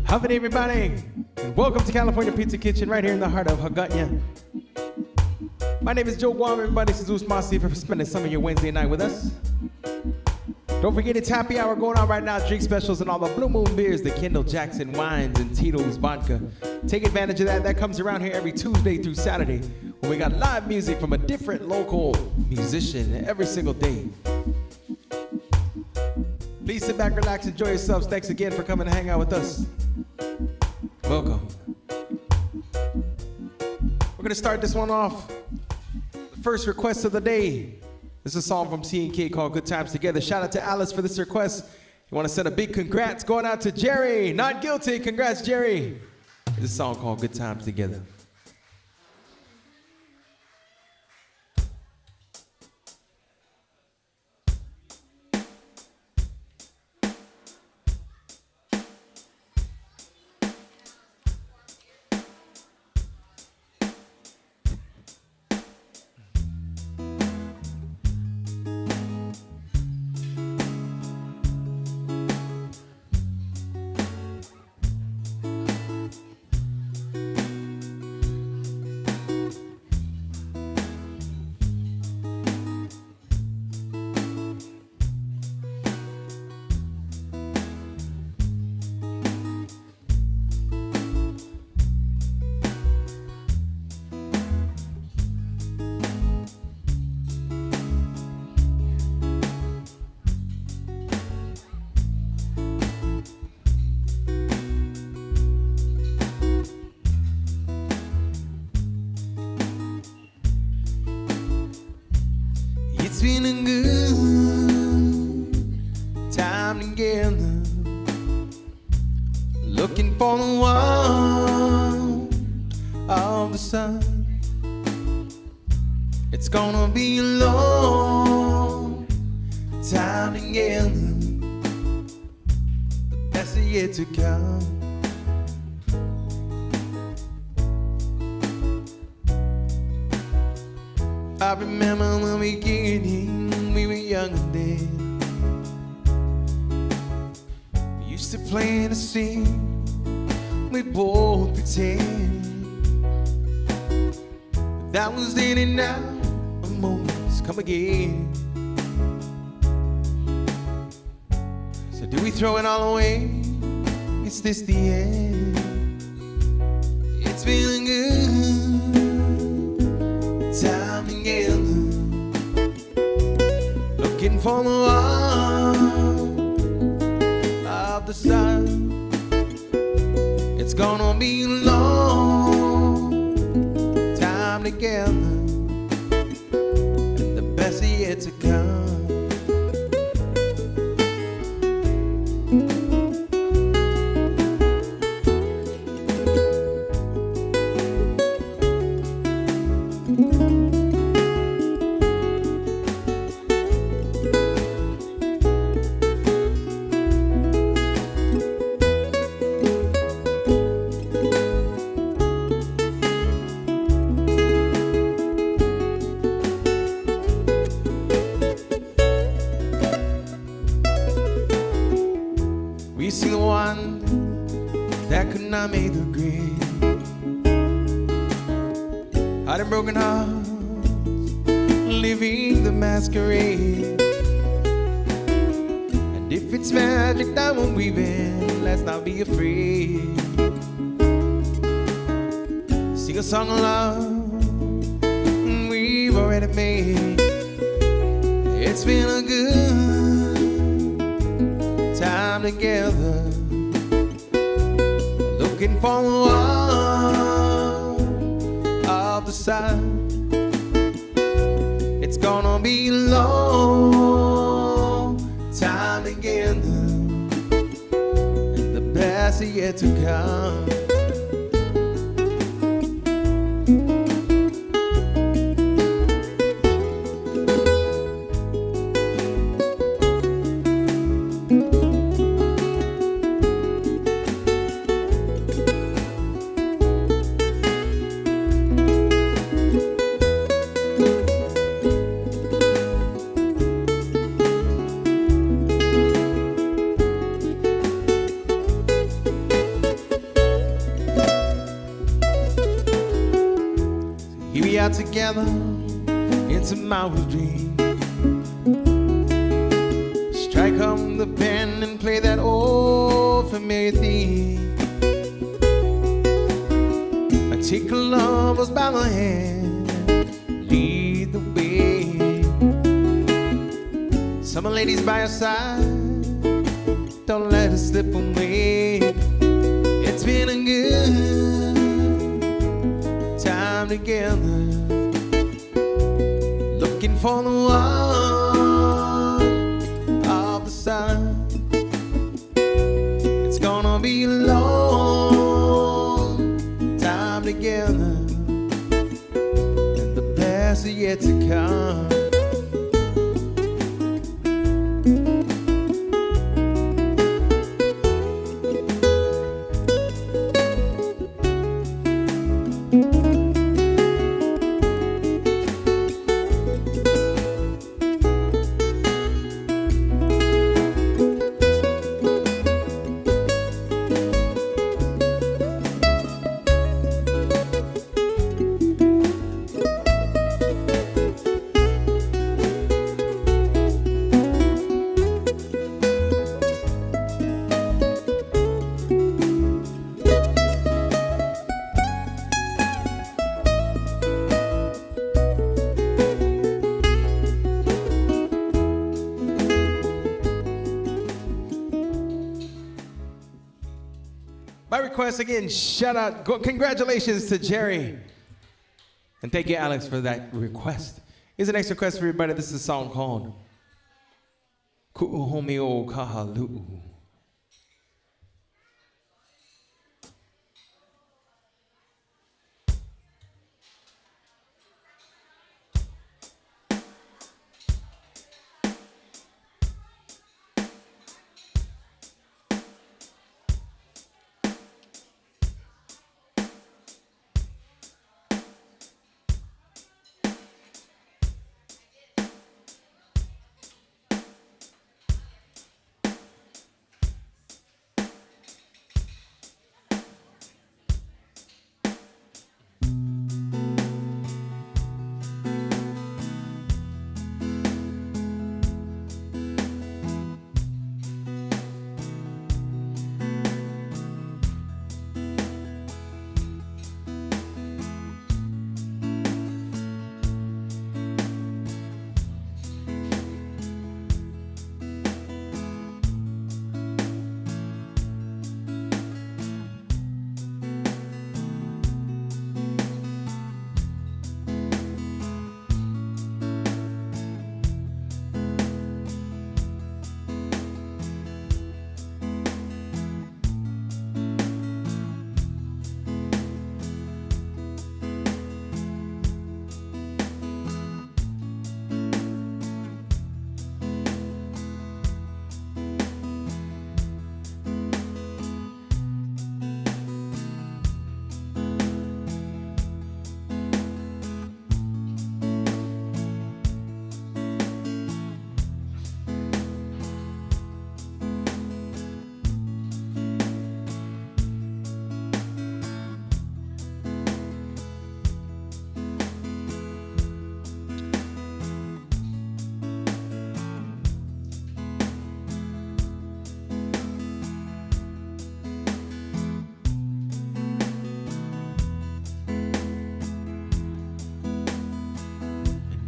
Howdy, everybody, and welcome to California Pizza Kitchen right here in the heart of Hagåtña. My name is Joe Guam, everybody. This is Usmasi for spending some of your Wednesday night with us. Don't forget it's happy hour going on right now. Drink specials and all the Blue Moon beers, the Kendall Jackson wines, and Tito's vodka. Take advantage of that. That comes around here every Tuesday through Saturday when we got live music from a different local musician every single day. Please sit back, relax, enjoy yourselves. Thanks again for coming to hang out with us. Welcome. We're going to start this one off. The first request of the day. This is a song from CPK called Good Times Together. Shout out to Alice for this request. You want to send a big congrats going out to Jerry. Not guilty. Congrats, Jerry. This is a song called Good Times Together. It's been a good time together, looking for the one of the sun. It's gonna be a long time together, the best is yet to come. I remember when we beginning, we were younger then. We used to play and sing, we both pretend. But that was then and now, a moment's come again. So do we throw it all away? Is this the end? It's been a good time together, looking for the one of the sun. It's gonna be a long time together, and the best is yet to come. We see the one that could not make the grade. Heart and broken hearts, living the masquerade. And if it's magic that we're weaving, let's not be afraid. Sing a song of love we've already made. It's been a good time together, looking for the one of the sun. It's gonna be a long time together, and the best is yet to come. got together into my dream. Strike on the pen and play that old familiar theme. I take lovers by the hand, lead the way. Summer ladies by your side, don't let it slip away. It's been a good time together, looking for the one of the sun. It's gonna be a long time together, and the best is yet to come. By request again, shout out, congratulations to Jerry. And thank you, Alex, for that request. Here's the next request for everybody. This is a song called Ku'uhomi o Kahaluu.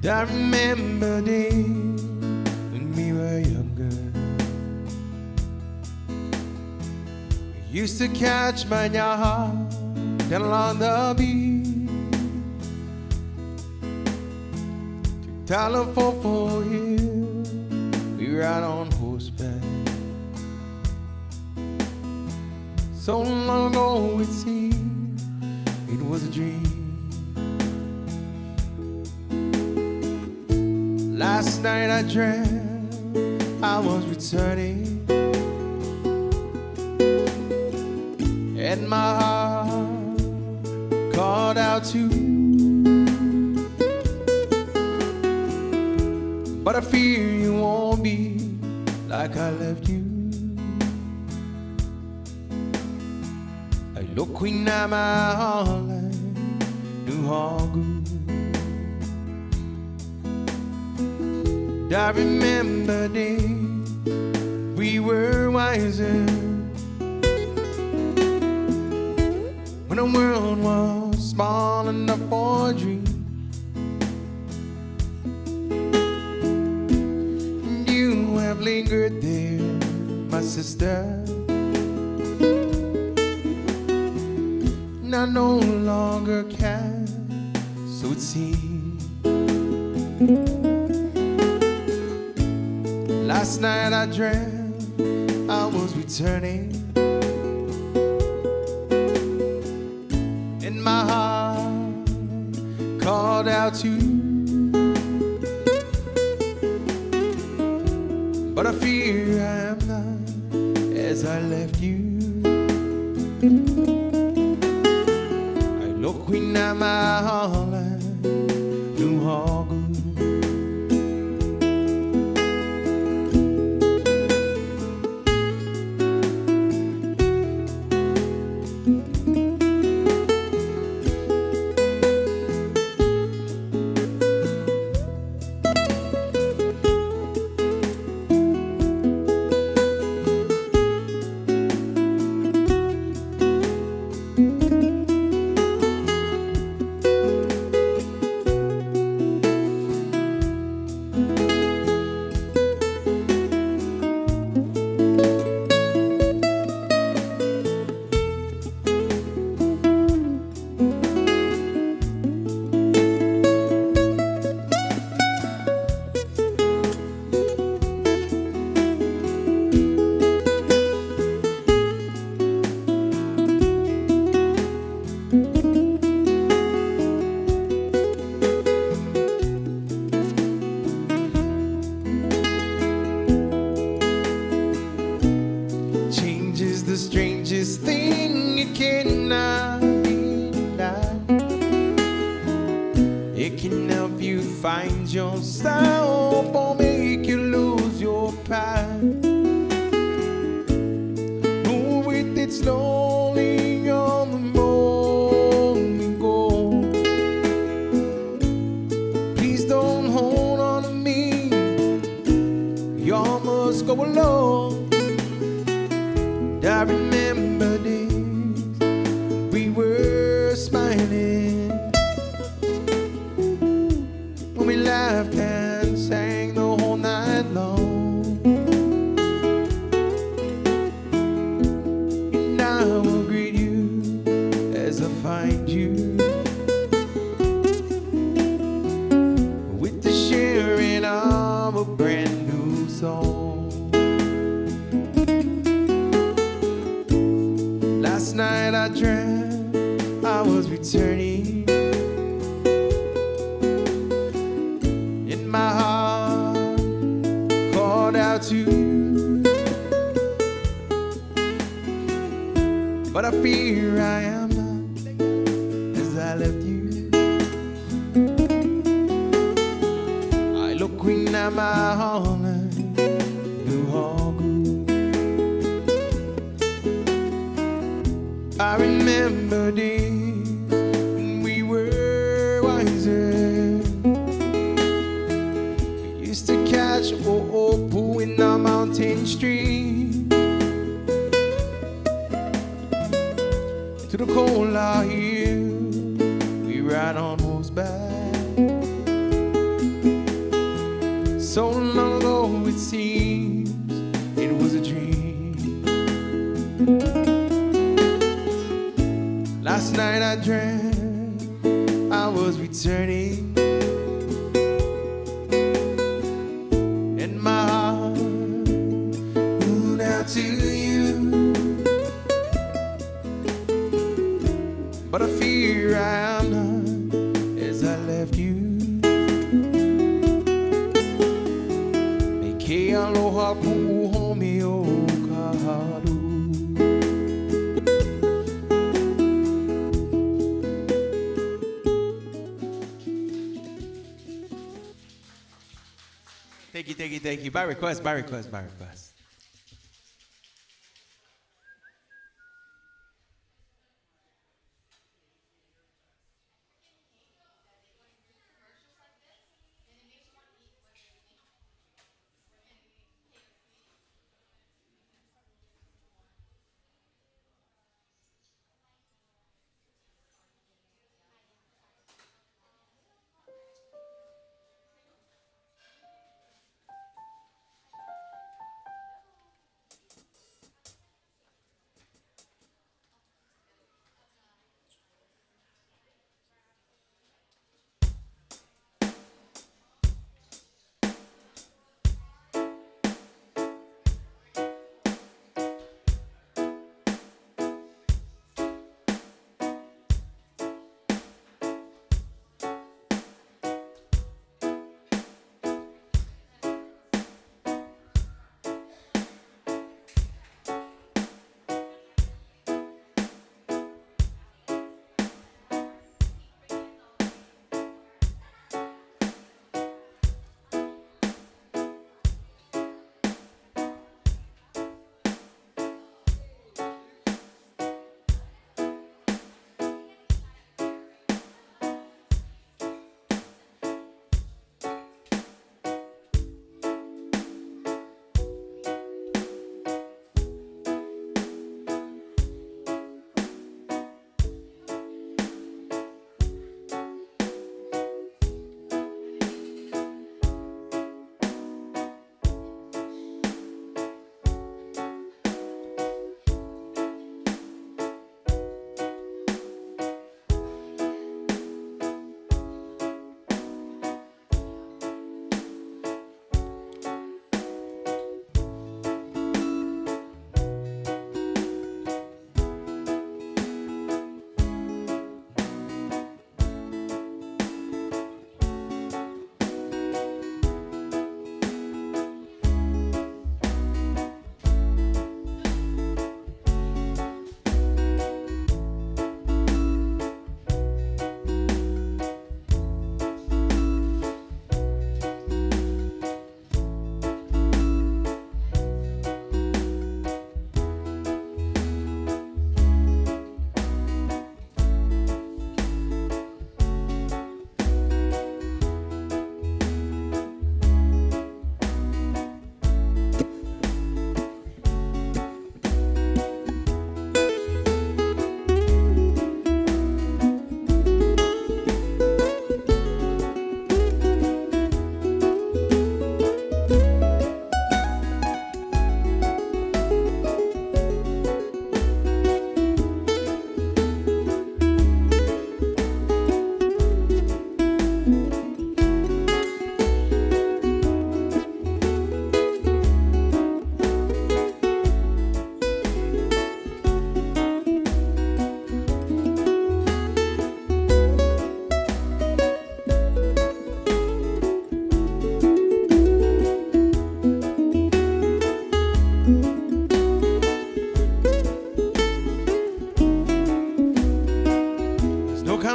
I remember days when we were younger. We used to catch my heart down along the beach to Talafofo Hill. We ride on horseback. So long ago it seemed it was a dream. Last night I dreamt I was returning, and my heart called out to you. But I fear you won't be like I left you. Hagåtña my heart, New Hagåtña. I remember days we were wiser, when the world was small enough for a dream. And you have lingered there, my sister, and I no longer can, so it seems. Last night I dreamt I was returning, and my heart called out to you, but I fear I am not as I left you. I look in my Holland, New Hagåtña. The strangest thing, it cannot be denied. It can help you find yourself or make you lose your pride. Move with it slowly on the moment go. Please don't hold on to me, you all must go alone. I remember days we were smiling, when we laughed and sang the whole night long. And I will greet you as I find you, with the sharing of a brand new song. Last night I dreamt I was returning, and my heart called out to you, but I fear I am not as I left you. I look in at my Holland, New Hagåtña. I remember days when we were wiser. We used to catch pool in the mountain stream, to the cold hill we ride on horseback. So long ago it seems it was a dream. Last night I dreamt I was returning, and my heart moved out to you, but I fear I am not as I left you. Make aloha ku home o Kahaluu. Thank you, thank you, thank you. By request, by request, by request.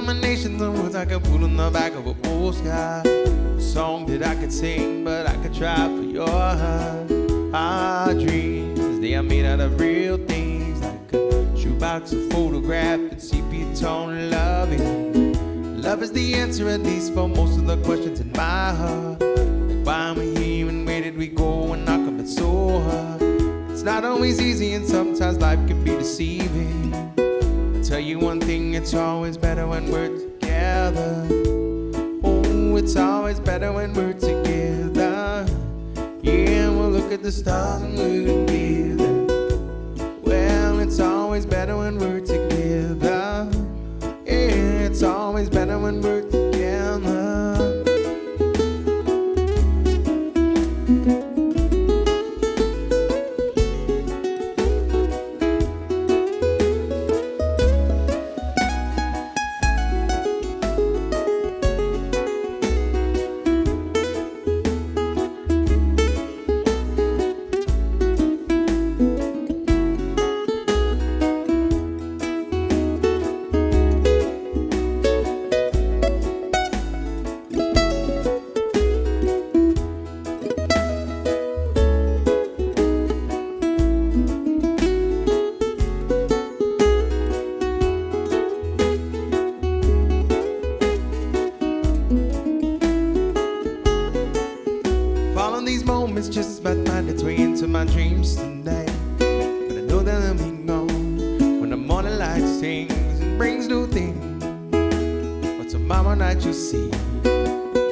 combination of words I could put on the back of a postcard. A song that I could sing, but I could try for your heart. Our dreams, they are made out of real things, like a shoebox of photograph and sepia tone loving. Love is the answer, at least for most of the questions in my heart. Like why am I here and where did we go and knock 'em it's so hard. It's not always easy and sometimes life can be deceiving. I'll tell you one thing, it's always better when we're together. Oh, it's always better when we're together. Yeah, we'll look at the stars and we're together. Well, it's always better when we're together. Yeah, it's always better when we're together. Just about find its way into my dreams tonight. But I know that they'll be gone when the morning light sings and brings new things. But tomorrow night you'll see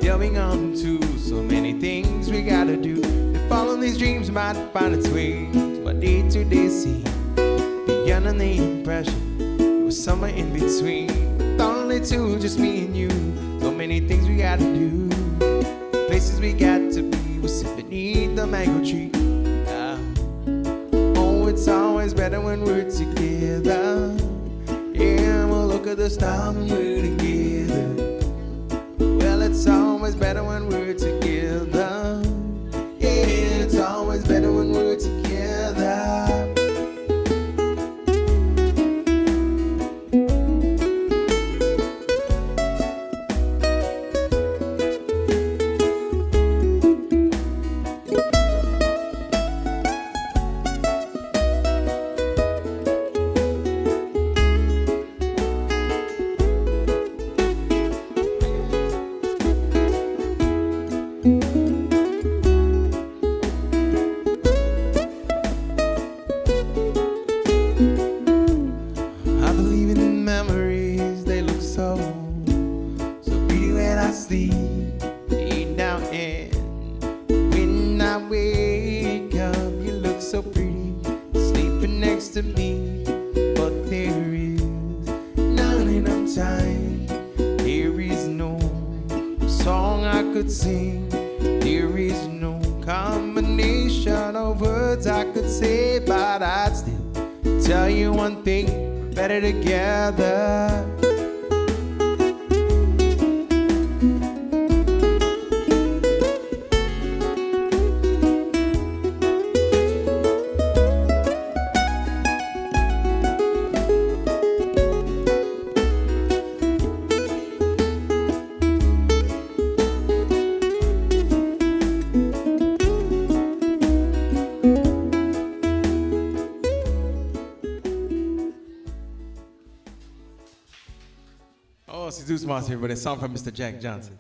they'll be gone too. So many things we gotta do. If follow these dreams might find its way to my day-to-day scene. Beyond the impression it was somewhere in between, with only two, just me and you. So many things we gotta do, places we got to be. We'll sit beneath the mango tree. Oh, it's always better when we're together. Yeah, we'll look at the stars when we're together. Well, it's always better when we're together. Yeah, it's always better when we're together. Together. Zeus Monster, but a song from Mr. Jack Johnson.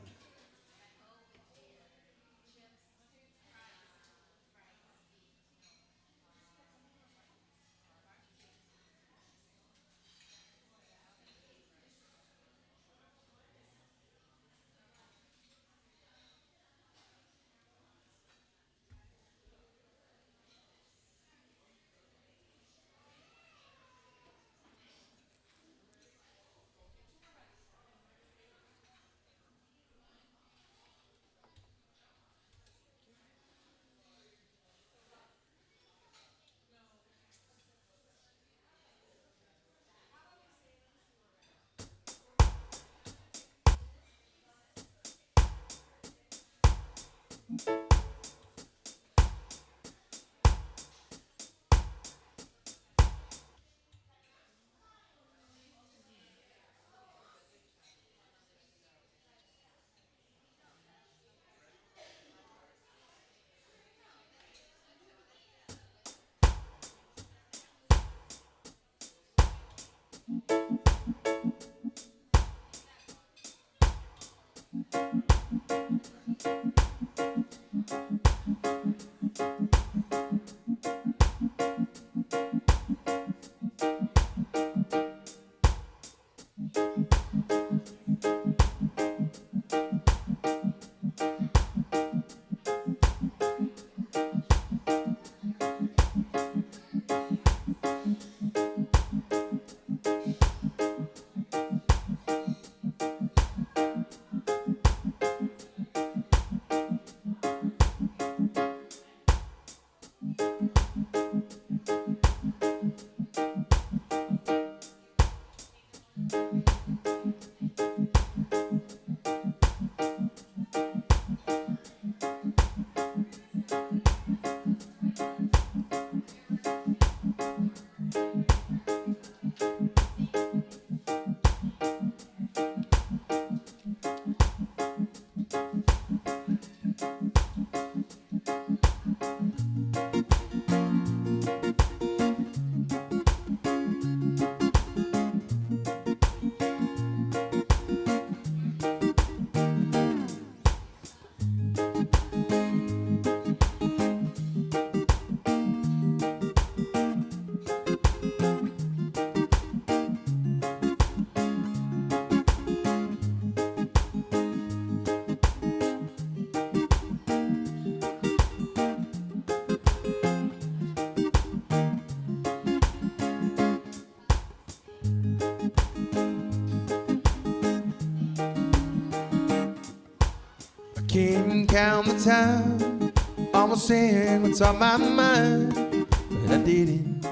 Can't count the time, almost saying what's on my mind, but I didn't.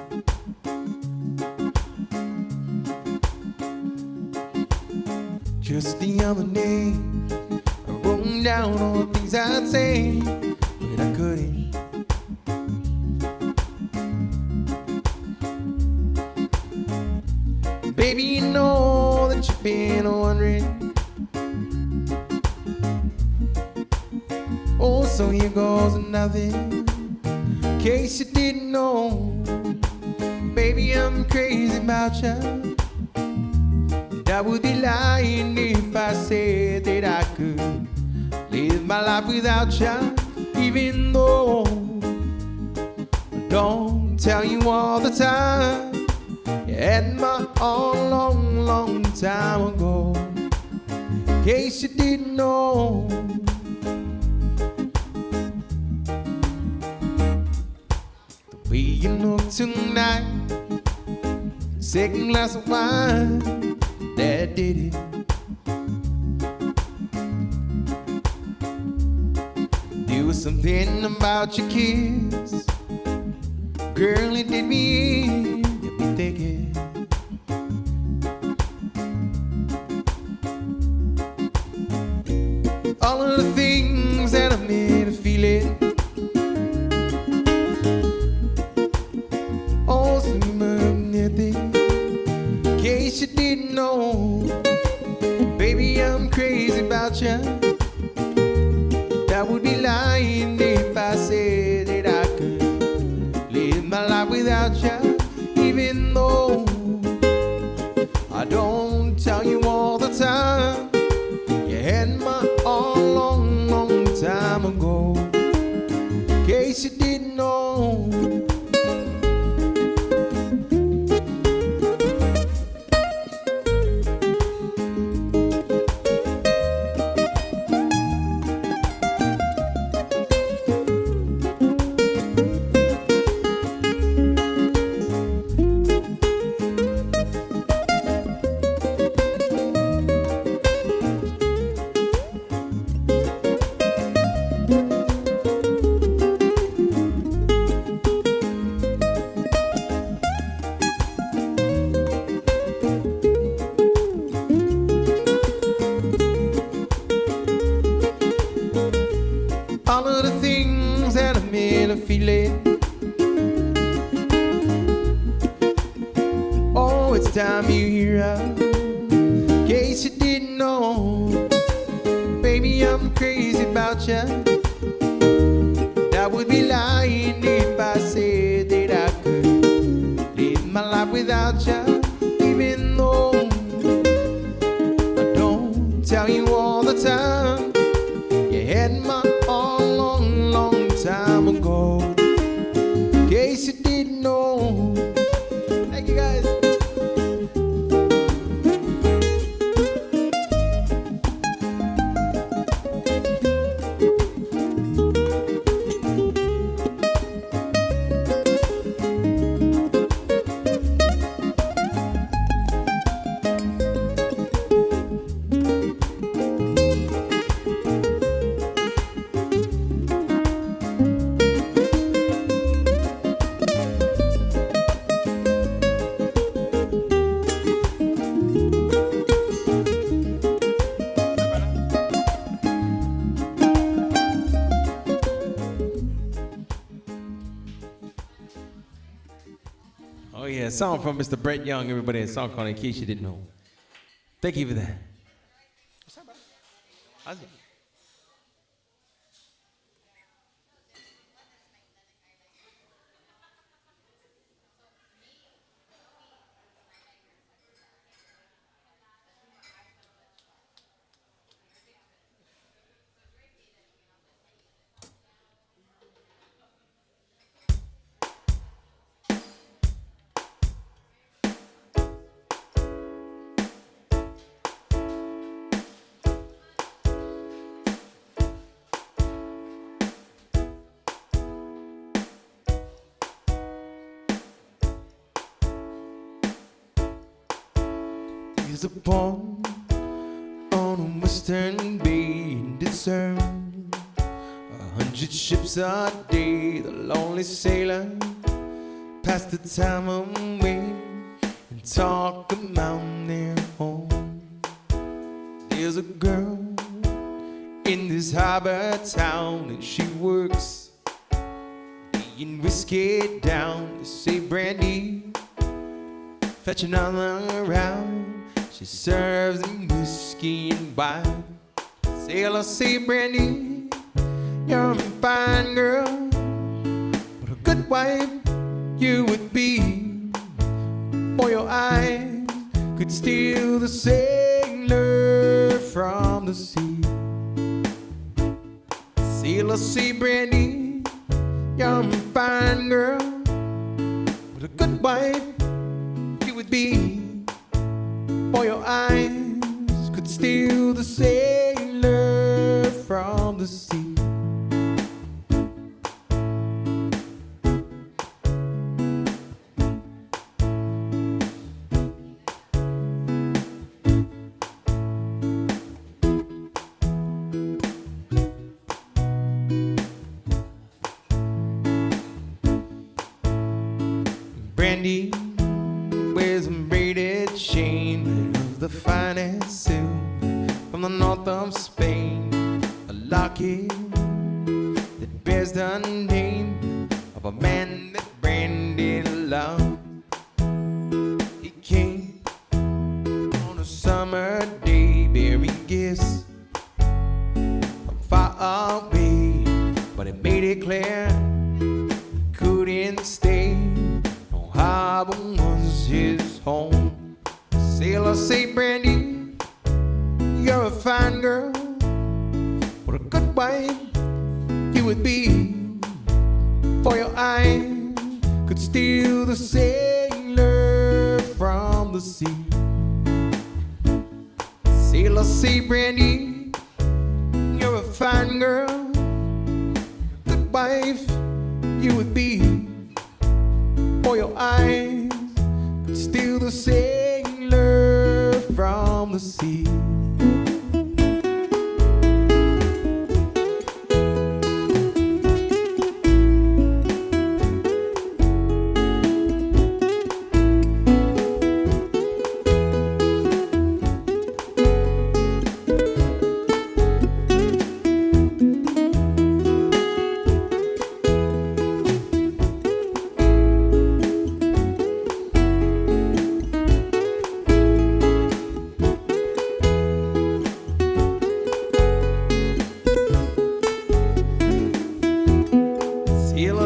Just the other day, I wrote down all the things I'd say, but I couldn't. Baby, you know that you've been wondering. Oh, so here goes nothing. In case you didn't know, baby, I'm crazy about you. And I would be lying if I said that I could live my life without you. Even though I don't tell you all the time, you had my all long, long time ago. In case you didn't know, the way you look tonight, second glass of wine, that did it. There was something about your kiss, girl, it did me in, get me thinking. All of the things that I made her feel it, all seem nothing. In case you didn't know, baby, I'm crazy about you. I would be lying if I said that I could live my life without you. Even though I don't tell you all the time, you had my all long, long time ago. In case you didn't know, all of the things that I made her feel it. Oh, it's time you hear out. In case you didn't know, baby, I'm crazy about you. And I would be lying if I said that I could live my life without you. even though I don't tell you all the time. You had my all long, long time ago. In case you didn't know. Thank you guys. Oh yeah, a song from Mr. Brett Young, everybody, a song called In Case You Didn't Know. Thank you for that. What's up, bro? How's it? There's a pond on a western bay in discern 100 ships a day. The lonely sailor passed the time away and talk about their home. There's a girl in this harbor town and she works laying whiskey down. They say brandy, fetch another round. She serves them whiskey and wine. Sailor say, brandy, you're a fine girl, but a good wife you would be. For your eyes could steal the sailor from the sea. Sailor say, brandy, you're a fine girl, but a good wife you would be. For your eyes could steal the sailor from the sea. Brandy wears a braided chain of the finest silk from the north of Spain, a locket that bears the name of a man that Brandy loved. He came on a summer day bearing gifts from far away, but he made it clear he couldn't stay. No harbor was his home. Sailor say, brandy, you're a fine girl, what a good wife you would be. For your eyes could steal the sailor from the sea. Sailor say, brandy, you're a fine girl, good wife you would be. For your eyes could steal the sailor from the sea.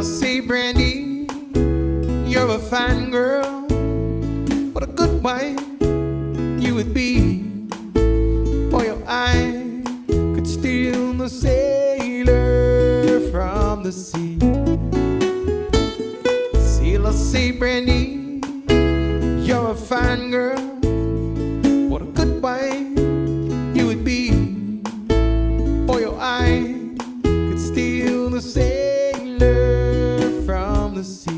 Say, brandy, you're a fine girl, but a good wife would be. For your eye could steal the sailor from the sea. Sailor say, Brandy, you're a fine girl. What a good wife you would be. For your eye could steal the sailor from the sea.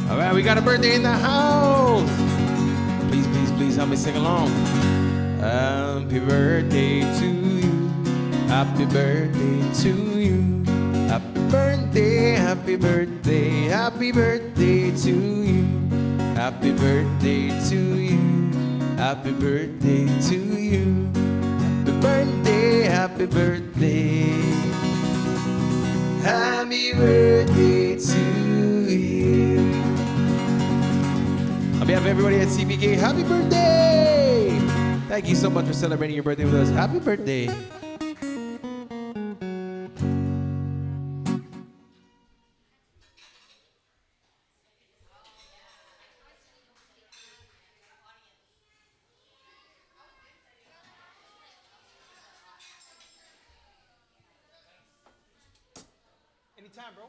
All right, we got a birthday in the house. Please, please, please help me sing along. Happy birthday to you. Happy birthday to you. Happy birthday, happy birthday, happy birthday to you. Happy birthday to you. Happy birthday to you. Happy birthday, happy birthday. Happy birthday to you. On behalf of everybody at CPK, happy birthday! Thank you so much for celebrating your birthday with us. Happy birthday. Anytime, bro.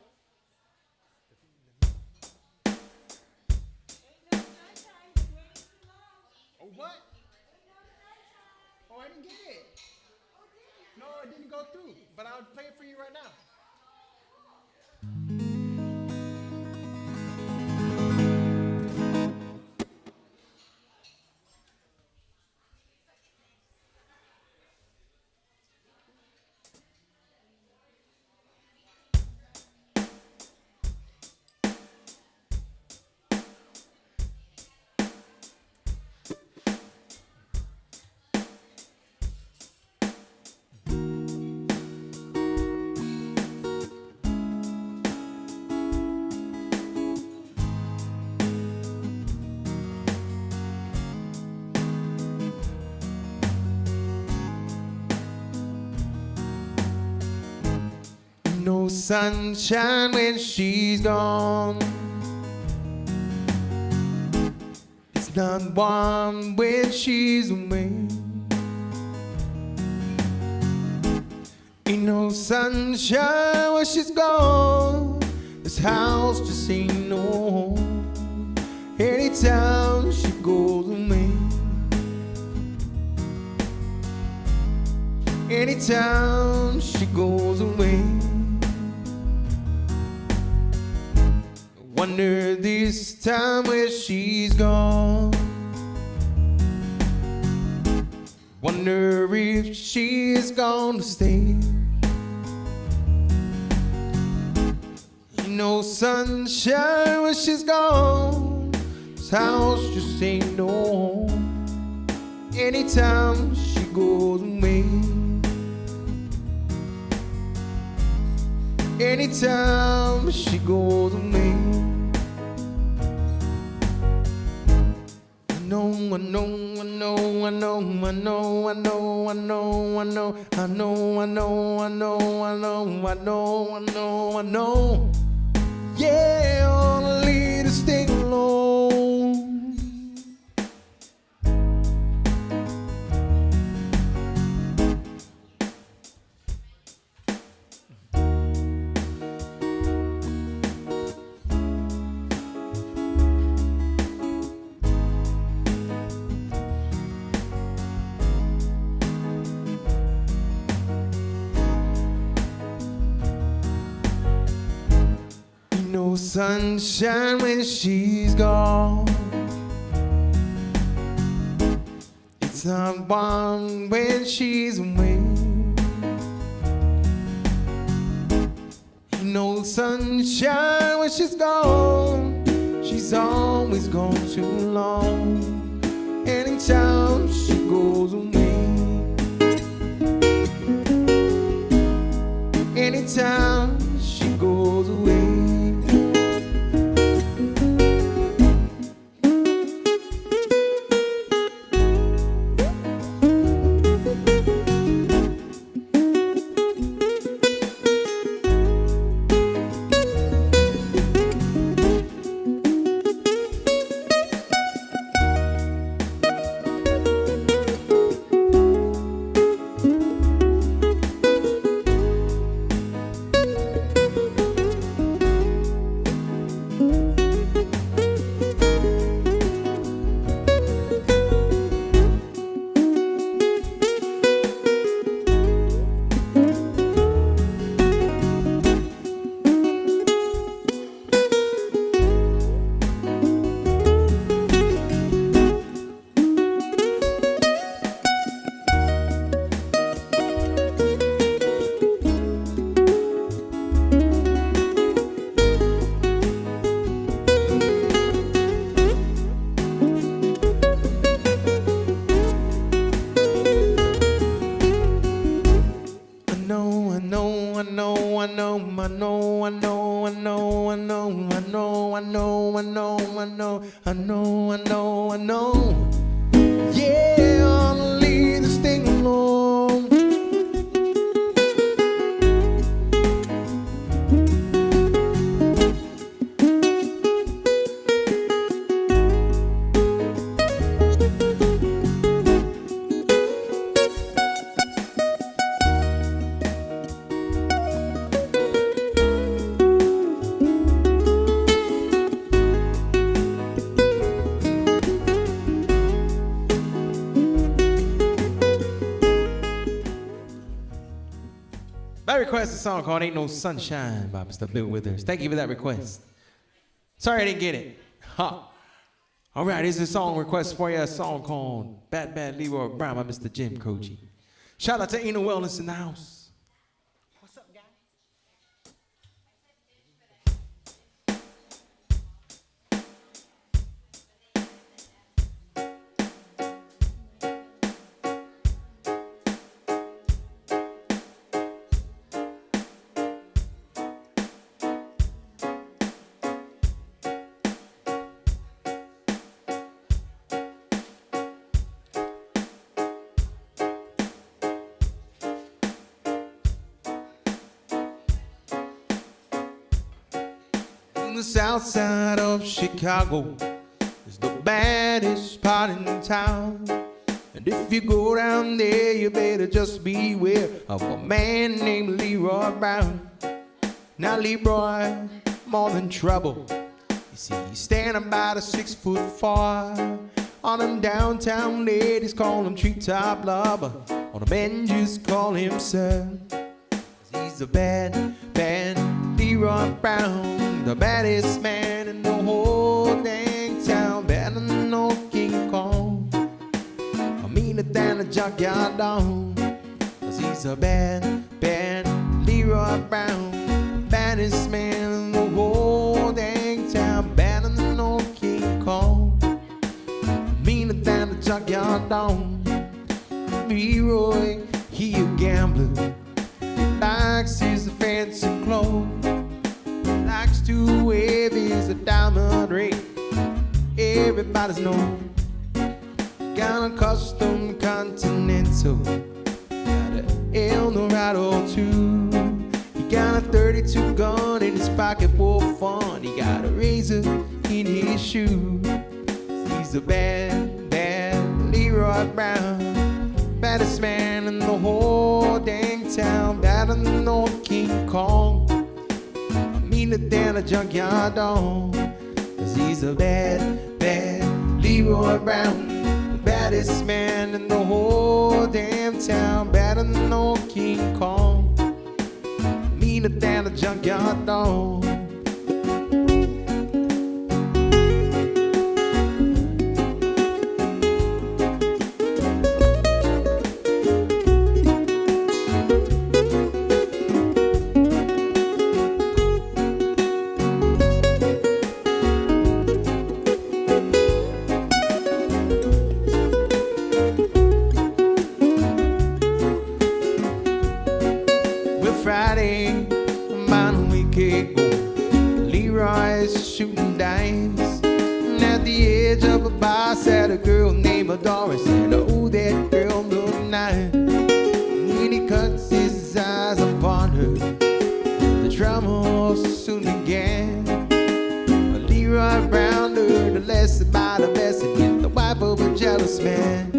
Oh, what? Oh, I didn't get it. No, it didn't go through, but I'll play it for you right now. No sunshine when she's gone. It's not warm when she's away. Ain't no sunshine when she's gone. This house just ain't no home. Anytime she goes away. Anytime she goes away. Wonder this time where she's gone. Wonder if she's gonna stay. Ain't no sunshine when she's gone. This house just ain't no home. Anytime she goes away. Anytime she goes away. I know, I know, I know, I know, I know, I know, I know, I know, I know, I know, I know, I know, I know, I know, I know. Yeah, all I need is stay alone. No sunshine when she's gone. It's someone when she's away. No sunshine when she's gone. She's always gone too long. Anytime she goes away. Anytime she goes away. I know. Yeah, I'll leave this thing alone. I request a song called Ain't No Sunshine by Mr. Bill Withers. Thank you for that request. Sorry I didn't get it. Ha. All right, here's a song request for you. A song called Bad Bad Leroy Brown by Mr. Jim Croce. Shout out to Ain't No Wellness in the house. What's up, guys? The south side of Chicago is the baddest part in town. And if you go down there, you better just beware of a man named Leroy Brown. Now Leroy, more than trouble. You see, he's standing about a 6'4". On them downtown ladies call him treetop lover. On the men just call him sir. 'Cause he's a bad, bad Leroy Brown. The baddest man in the whole dang town, better than no King Kong. I'm meaner than a junkyard dog. 'Cause he's a bad, bad Leroy Brown. Baddest man in the whole dang town, better than no King Kong. I'm meaner than a junkyard dog. Leroy, he a gambler, likes his fancy clothes, likes to wave his diamond ring. Everybody's know. Got a custom Continental, got an Eldorado too. He got a 32 gun in his pocket for fun. He got a razor in his shoe. He's a bad, bad Leroy Brown. Baddest man in the whole dang town, better than no King Kong. Meaner than a junkyard dog. 'Cause he's a bad, bad Leroy Brown. The baddest man in the whole damn town, better than no King Kong. Meaner than a junkyard dog. by, said a girl named Doris, and oh, that girl looked nice. And he cuts his eyes upon her. The drama soon began. Leroy Brown learned the lesson by the best, and get the wife of a jealous man.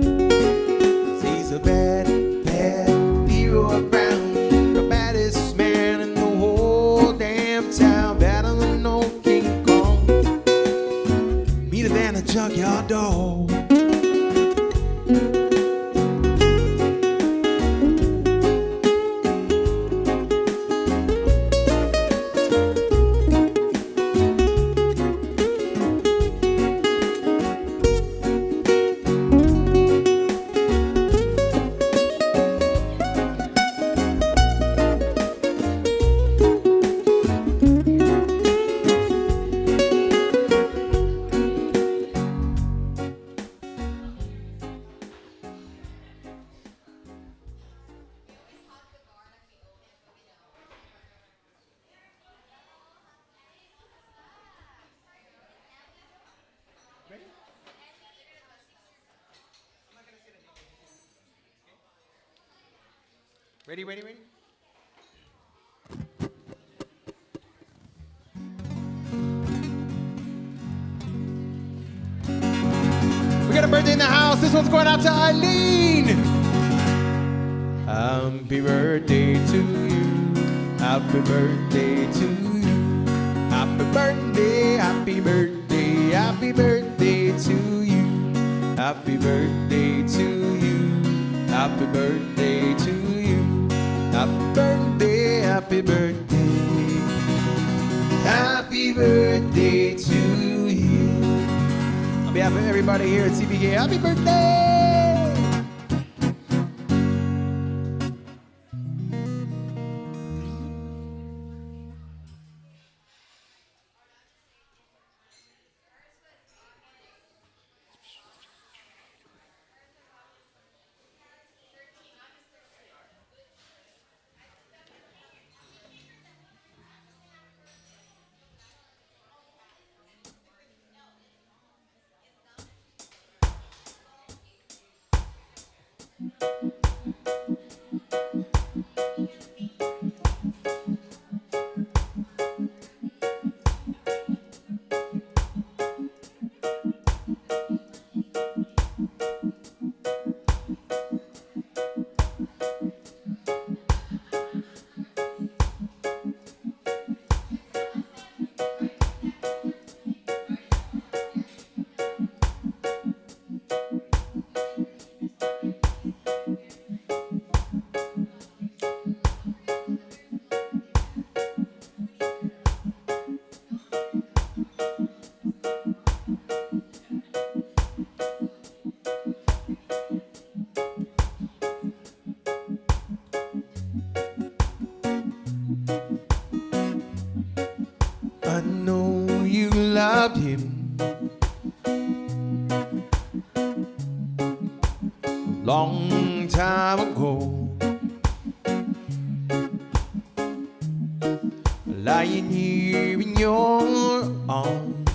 He's a bad, bad Leroy Brown, the baddest man in the whole damn town, better than no King Kong, meaner than a junkyard dog. Ready, ready, ready? We got a birthday in the house. This one's going out to Eileen. Happy birthday to you. Happy birthday to you. Happy birthday, happy birthday, happy birthday to you. Happy birthday to you. Happy birthday to you. Happy birthday, happy birthday. Happy birthday to you. On behalf of everybody here at CPK, happy birthday! I know you loved him a long time ago, lying here in your arms.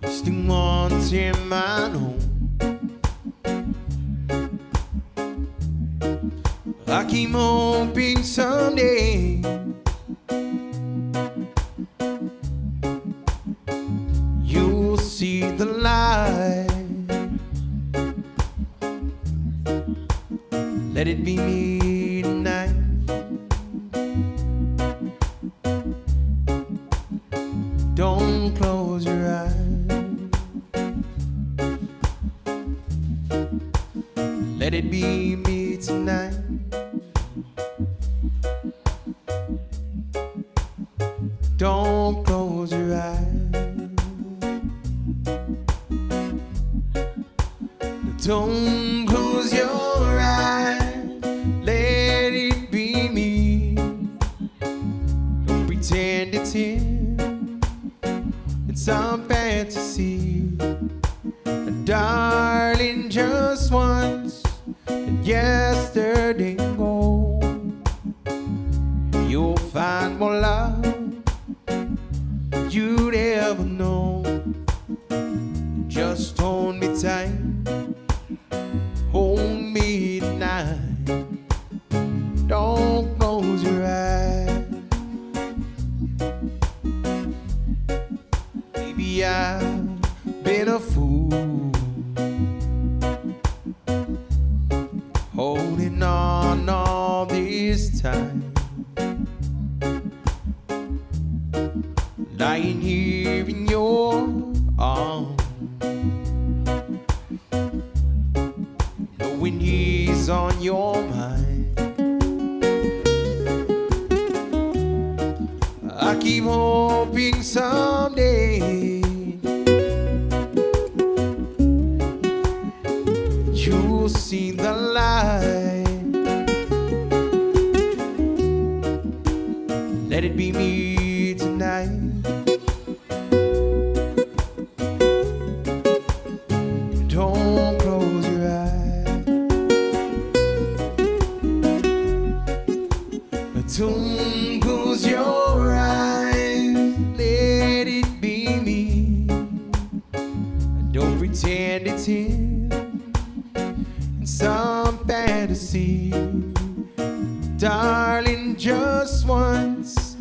You still want him, I know. I keep hoping someday you'll see the light. Let it be me tonight. Don't close your eyes. Let it be me tonight. Don't close your eyes. Don't close your eyes. Let it be me. Don't pretend it's him. It's some fantasy. Darling, just once, and yesterday gone, you'll find more love you'd ever know. I've been a fool, holding on all this time, lying here in your arms, knowing he's on your mind. I keep hoping someday you'll see the light. Let it be me tonight. Don't close your eyes. Don't close your eyes. Let it be me. Don't pretend it's him in some fantasy. Darling, just once,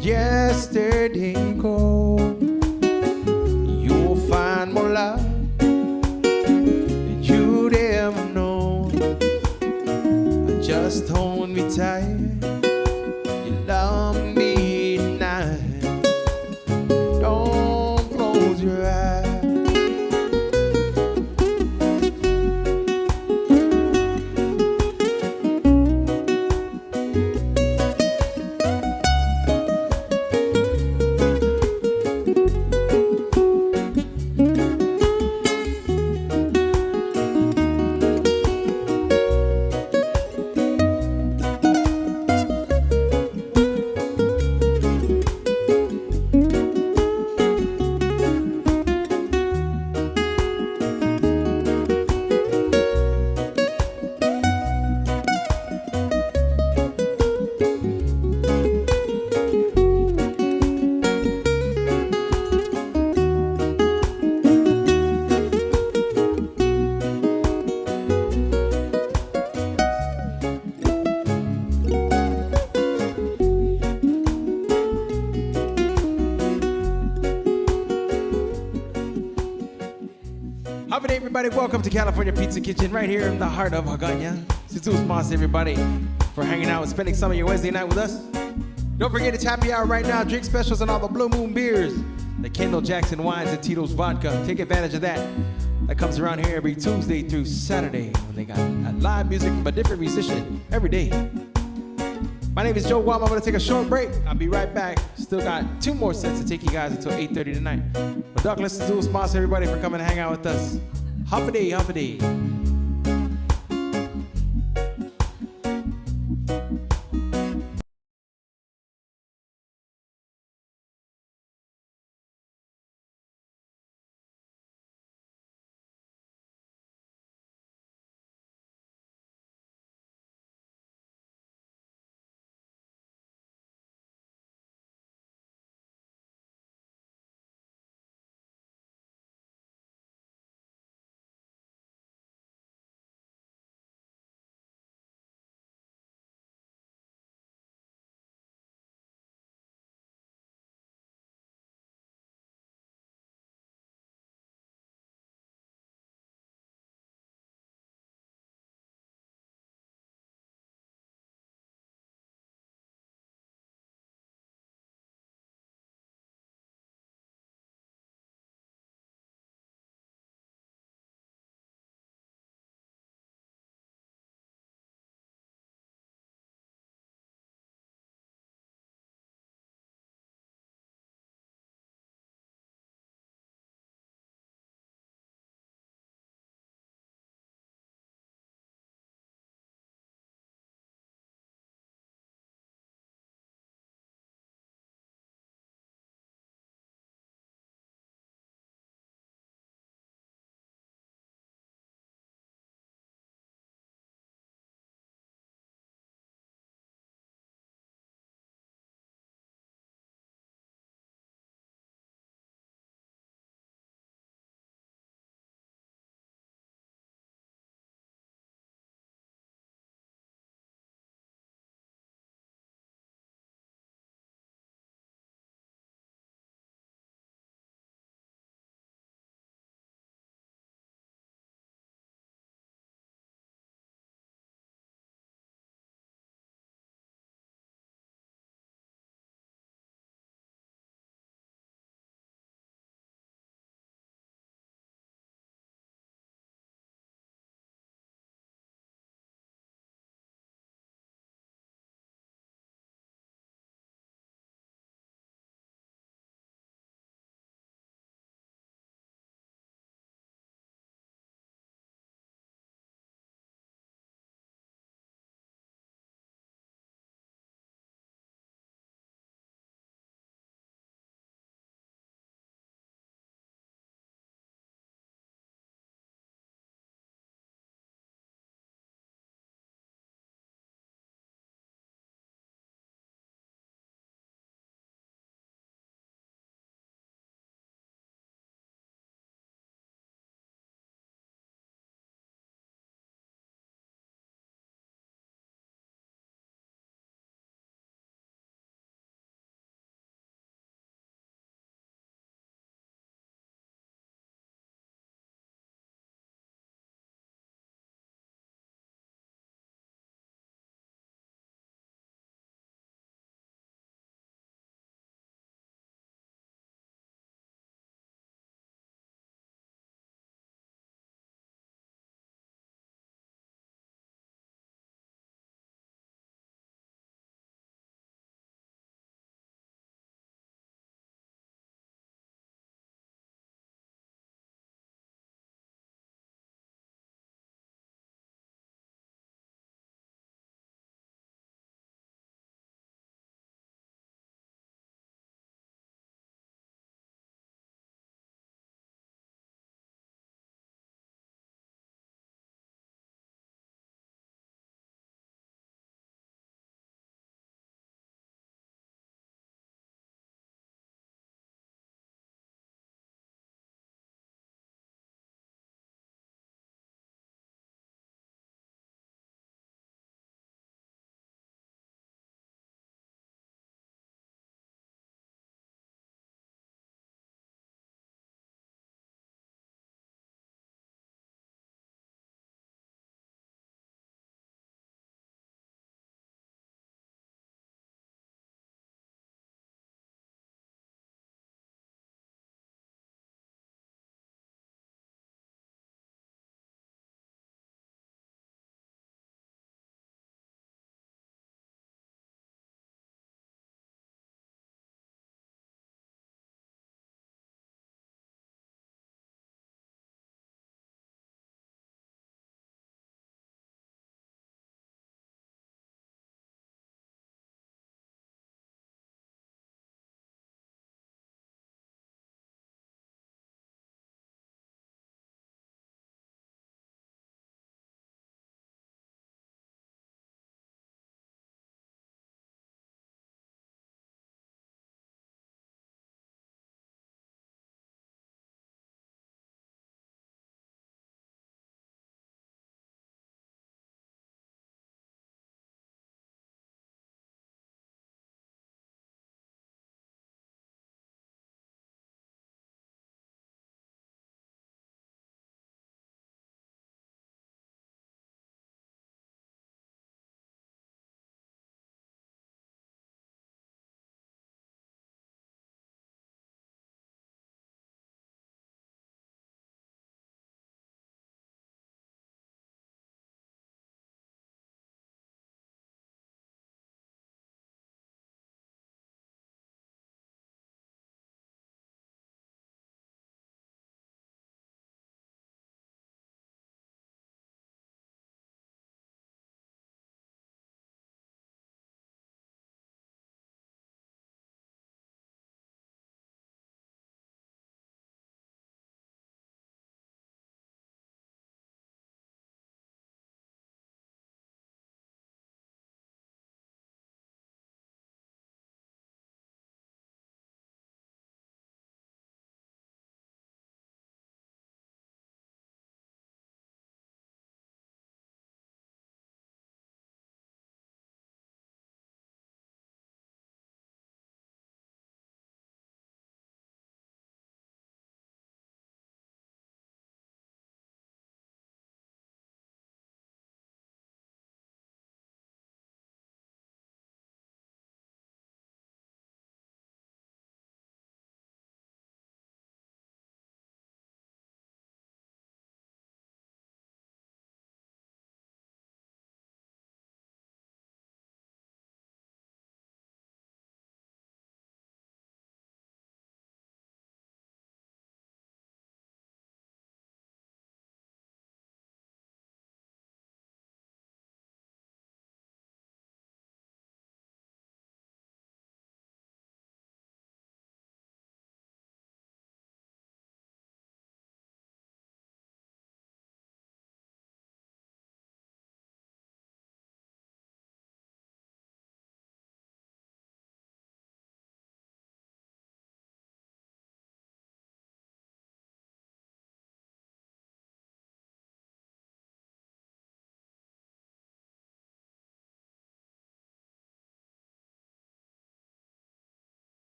yesterday go. You'll find more love than you'd ever know. Just hold me tight. You love me tonight. Don't close your eyes. How about everybody? Welcome to California Pizza Kitchen right here in the heart of Hagåtña. Jesus Mas, everybody, for hanging out and spending some of your Wednesday night with us. Don't forget it's happy hour right now. Drink specials on all the Blue Moon beers, the Kendall Jackson wines, and Tito's vodka. Take advantage of that. That comes around here every Tuesday through Saturday when they got live music from a different musician every day. My name is Joe Guam. I'm going to take a short break. I'll be right back. Still got 2 more sets to take you guys until 8:30 tonight. But Douglas, Jesus Mas, everybody, for coming to hang out with us. Humpity, humpity.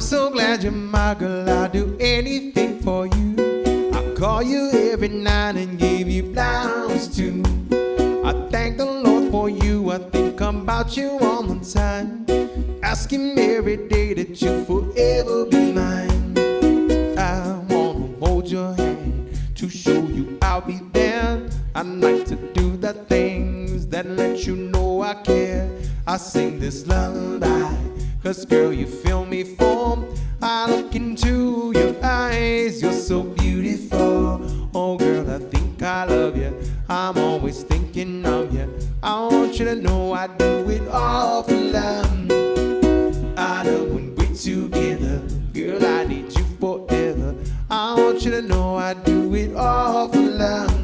so glad you're my girl, I'll do anything for you. I call you every night and give you flowers too. I thank the Lord for you, I think about you all the time. Ask him every day that you forever be mine. I wanna hold your hand to show you I'll be there. I like to do the things that let you know I care. I sing this lullaby, cause girl you fill me full. I look into your eyes, you're so beautiful. Oh girl, I think I love you, I'm always thinking of you. I want you to know I do it all for love. I know when we're together, girl I need you forever. I want you to know I do it all for love.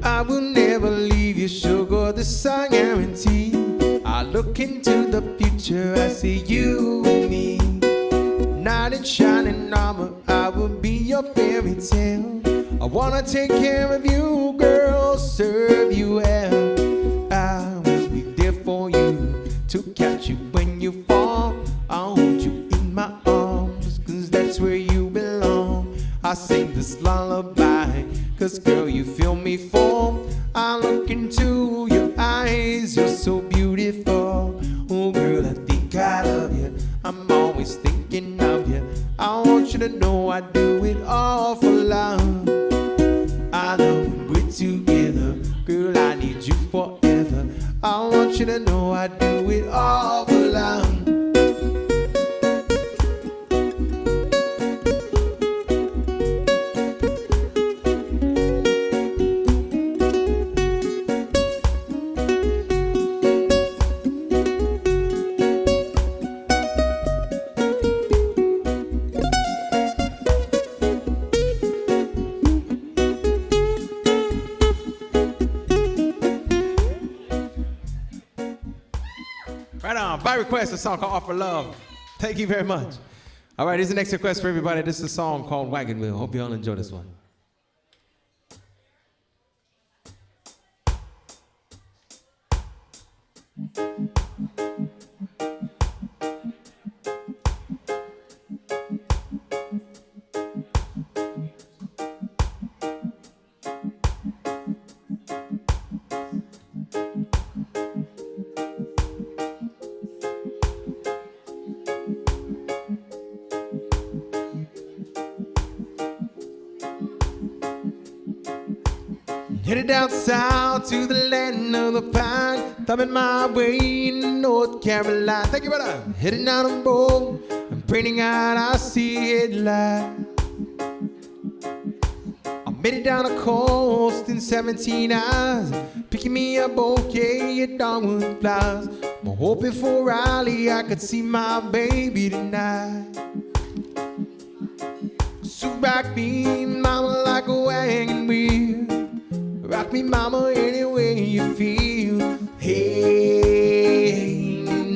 I will never leave you, sugar, this I guarantee. I look into the future, I see you and me. Knight in shining armor, I will be your fairy tale. I wanna take care of you, girl, serve you well. I will be there for you, to catch you when you fall. I'll hold you in my arms, cause that's where you belong. I sing this lullaby, cause girl you fill me full. I look into your eyes, you're so beautiful. Oh girl, I think I love you, I'm always thinking of you. I want you to know I do it all for love. I know when we're together, girl I need you forever. I want you to know I do it all for love. Right on. By request, a song called Offer Love. Thank you very much. All right, here's the next request for everybody. This is a song called Wagon Wheel. Hope you all enjoy this one. Headed down south to the land of the pine, thumbing my way in North Carolina. Thank you, brother. Heading down a road, I'm praying out, I see headlight. I made it down the coast in 17 hours, picking me a bouquet of dogwood flowers. I'm hoping for Raleigh, I could see my baby tonight. So rock me, mama, like a wagon wheel. Rock me, mama, any way you feel. Hey,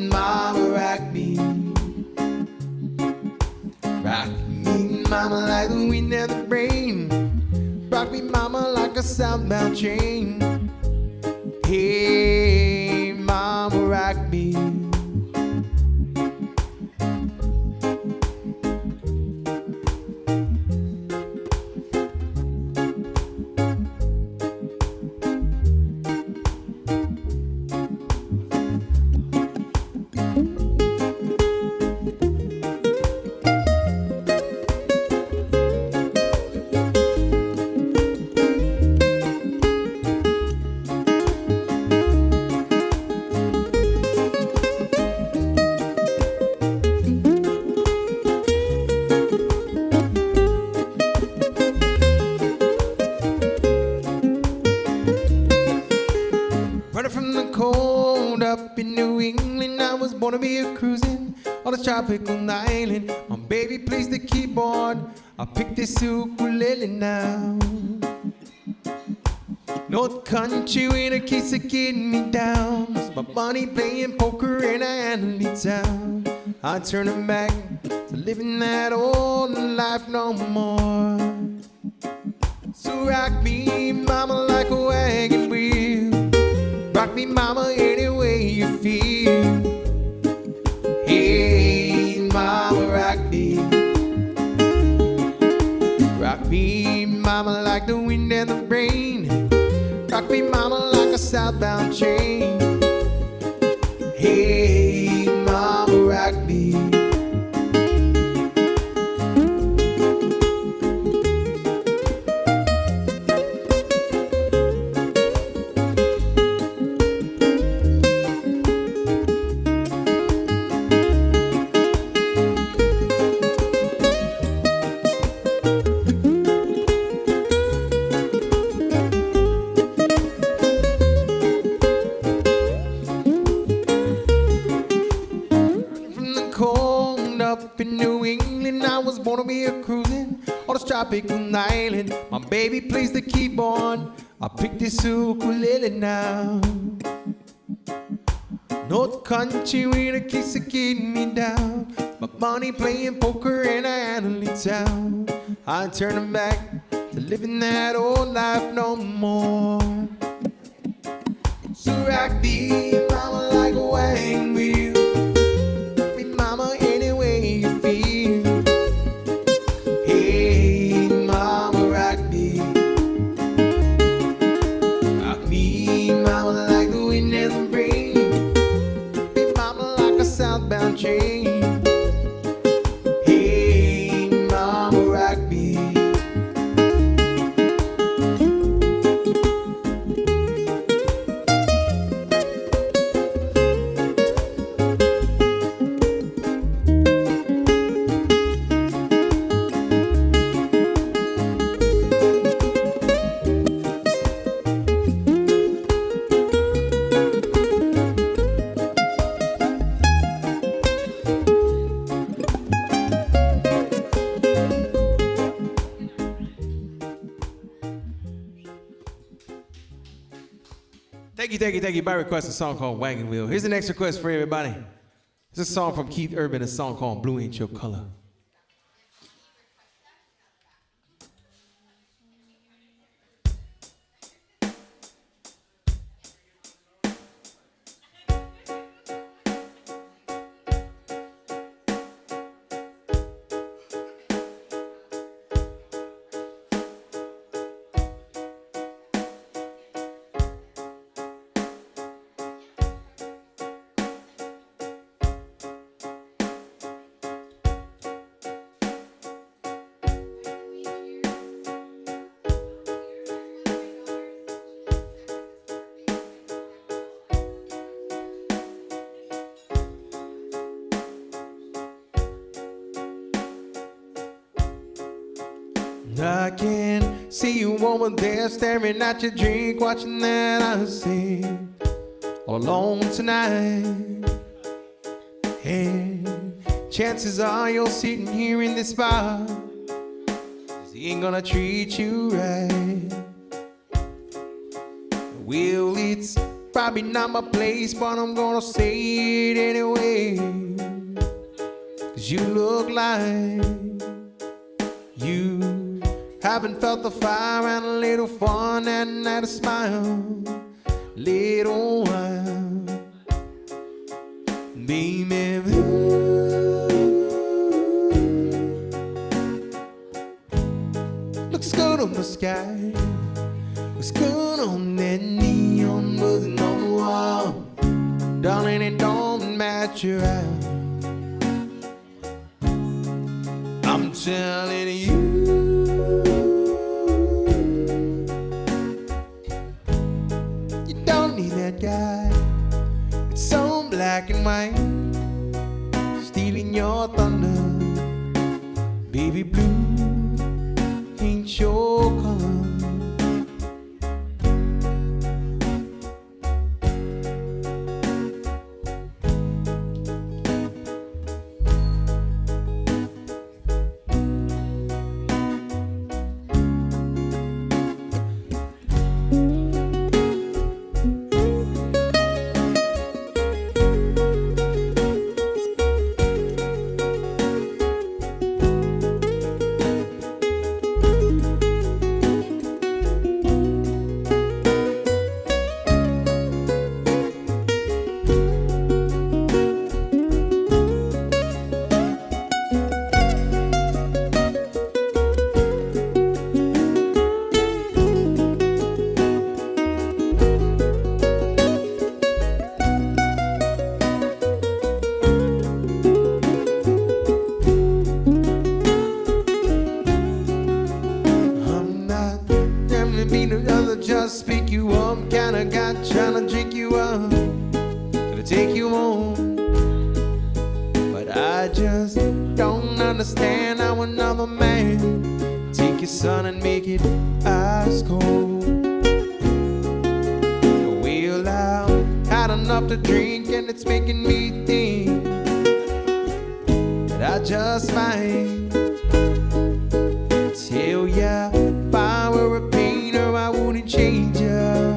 mama, rock me. Rock me, mama, like the wind and the rain. Rock me, mama, like a southbound train. Hey, mama, rock me. Up in New England, I was born to be a cruising on a tropical island. My baby plays the keyboard, I picked this ukulele now. North Country winter keeps getting me down. It's my money playing poker in a Annalee town. I turn them back to living that old life no more. So rock me, mama, like a wagon wheel. Rock me, mama, any way you feel. Hey, mama, rock me. Rock me, mama, like the wind and the rain. Rock me, mama, like a southbound train. Hey, mama, rock me. In New England, I was born to be a cruising on a tropical island. My baby plays the keyboard. I picked this ukulele now. North Country winter keeps getting me down. My money playing poker in a Annalee town. I turn them back to living that old life no more. So rock me, mama, like a wagon wheel. Hey, mama, rock me. Rock me, mama, like the wind and the rain. Hey, mama, like a southbound train. Hey, mama, rock me. Thank you. By request, a song called Wagon Wheel. Here's the next request for everybody. It's a song from Keith Urban, a song called Blue Ain't Your Color. I can see you over there staring at your drink, watching that I sing all alone tonight. And chances are you're sitting here in this bar, 'cause he ain't gonna treat you right. Well, it's probably not my place, but I'm gonna say it anyway. 'Cause you look like you haven't felt the fire and a little fun and had a smile, little while, baby. Looks good on the sky, looks good on that neon buzzing on the wall, darling, it don't match your eyes. I'm telling you, that guy, it's so black and white, stealing your thunder, baby. Blue ain't your color. just pick you up. Kinda got tryna drink you up, gonna take you home. But I just don't understand how another man take your son and make it ice cold. Well, I've had enough to drink and it's making me think that I just might tell ya, if I were a painter I wouldn't change ya,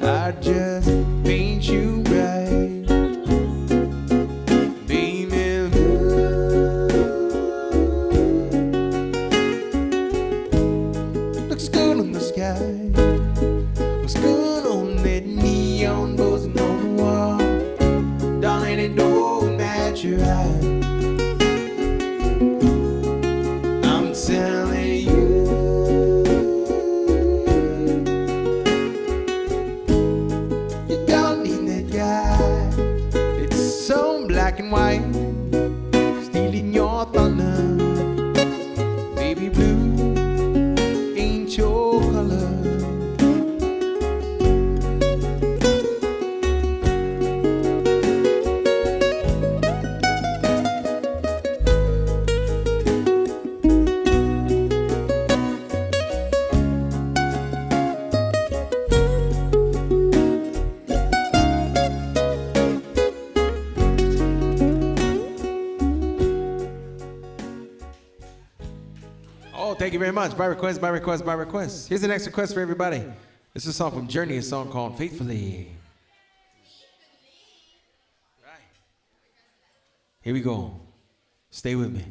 I'd just paint you right. Baby, looks good on the sky, looks good on that neon buzzing on the wall. Darling, it don't match your eyes. I'm telling you, you don't need that guy. It's so black and white, stealing your thunder. Baby blue ain't your color. Oh, thank you very much. By request, by request, by request. Here's the next request for everybody. This is a song from Journey, a song called Faithfully. Right. Here we go. Stay with me.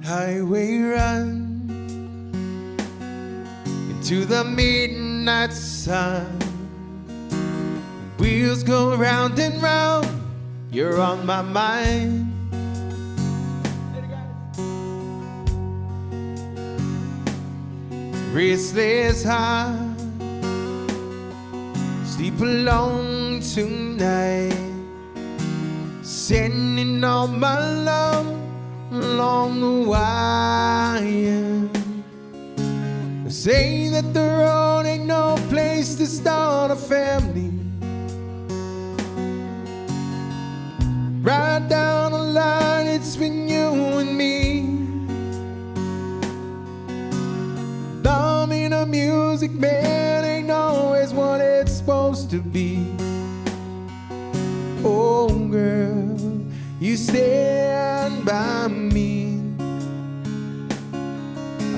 Highway run into the midnight sun. Wheels go round and round, you're on my mind. Restless heart, sleep alone tonight. Sending all my love along the wire. They say that the road ain't no place to start a family. Right down the line, it's been you and me. Thumbing the music, man, ain't always what it's supposed to be. Oh girl, you stand by me.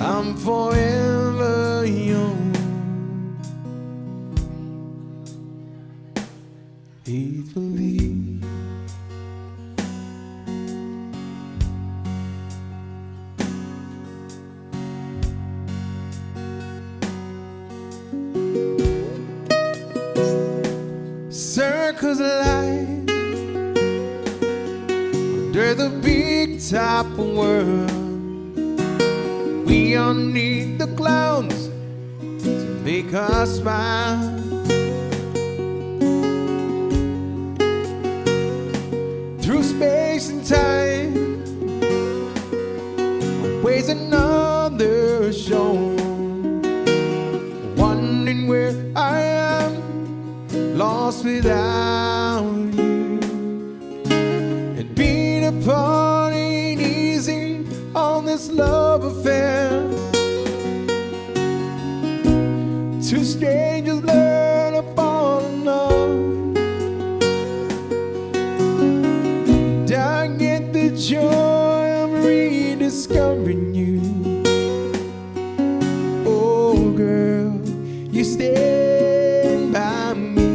I'm forever young. Faithfully. Circles of light under the big top world. We all need the clouds to make us smile. Through space and time, always another show. Wondering where I am, lost without you. And being apart ain't easy on this love affair. Two strangers learn to fall in love. And I get the joy of rediscovering you. Oh girl, you stand by me.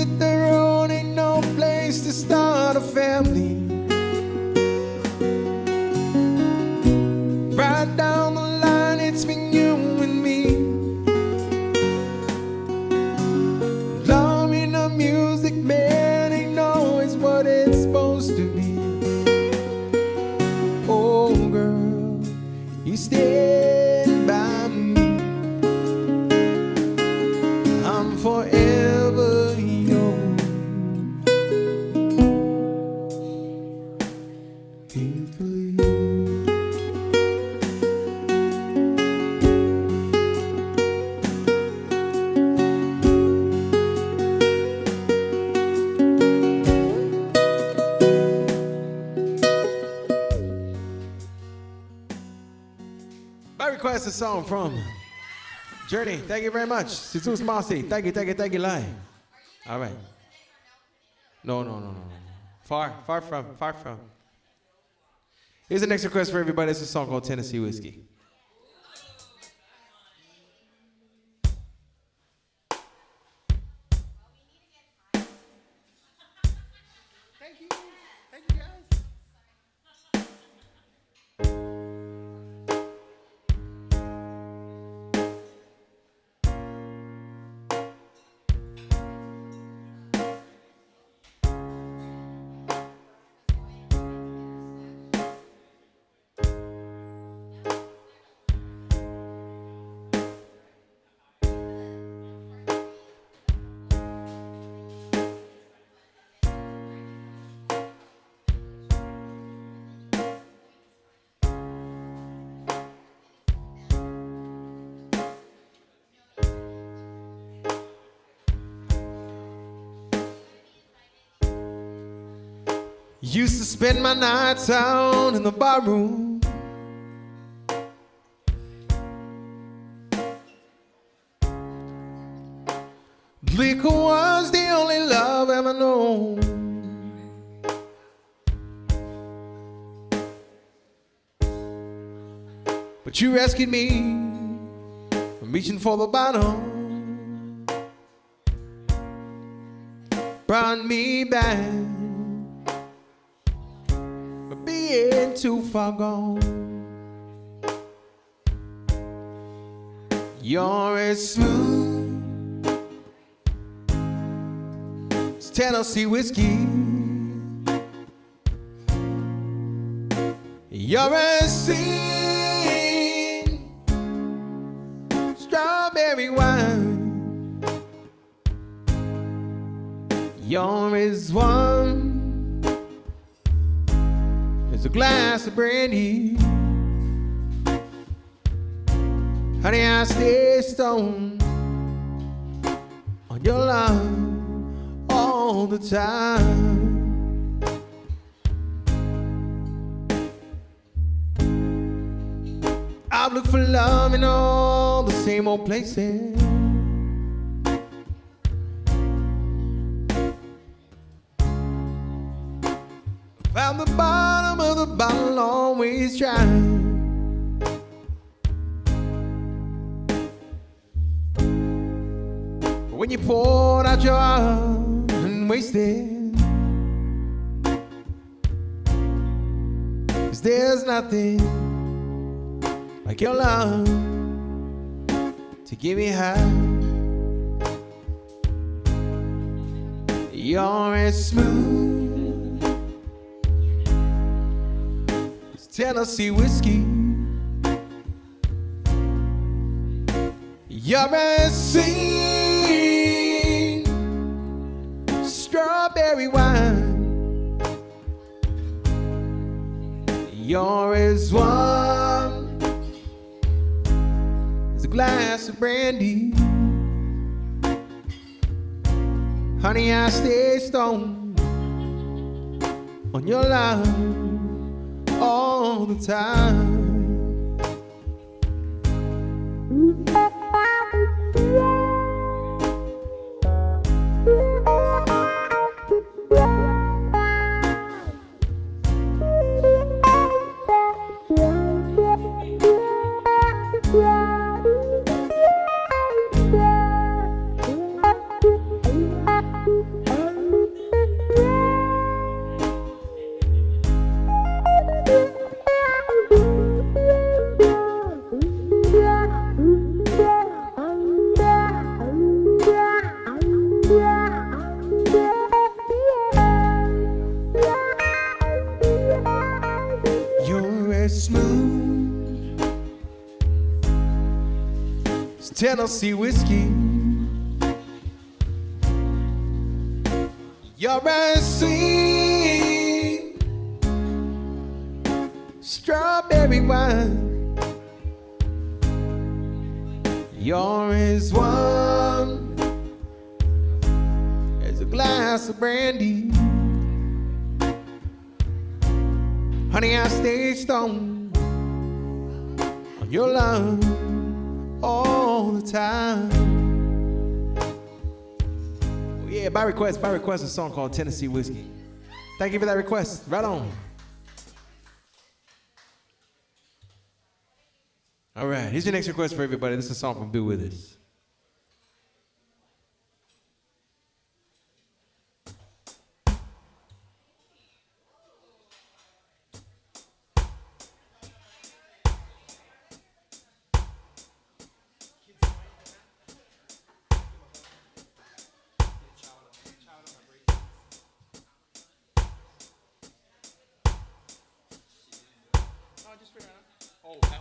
that the road ain't no place to start a family. Right down the line, it's been you and me. Love in the music, man, ain't always what it's supposed to be. Oh, girl, you stand by me. I'm forever yours. Faithfully. I request a song from Journey. Thank you very much. Jesus Marcy. Thank you, Lai. All right. No. Far from. Here's the next request for everybody. It's a song called Tennessee Whiskey. Thank you. Thank you, guys. Used to spend my nights out in the barroom. Liquor was the only love ever known. But you rescued me from reaching for the bottom. Brought me back from being too far gone. You're as smooth as Tennessee whiskey. You're as sweet strawberry wine. You're as warm as a glass of brandy. Honey, I stay stoned on your love all the time. I've looked for love in all the same old places. Found the bottom of the bottle, always trying. When you poured out your heart and wasted, 'cause there's nothing like your love to give me high. You're as smooth as Tennessee whiskey. You're as sweet strawberry wine. You're as warm as a glass of brandy. Honey, I stay stoned on your love all the time. Tennessee whiskey. You're as sweet strawberry wine. You're as warm as a glass of brandy. Honey, I stay stoned on your love all the time. Oh yeah, by request, a song called Tennessee Whiskey. Thank you for that request. Right on. All right, here's your next request for everybody. This is a song from Be With Us. Oh, that one?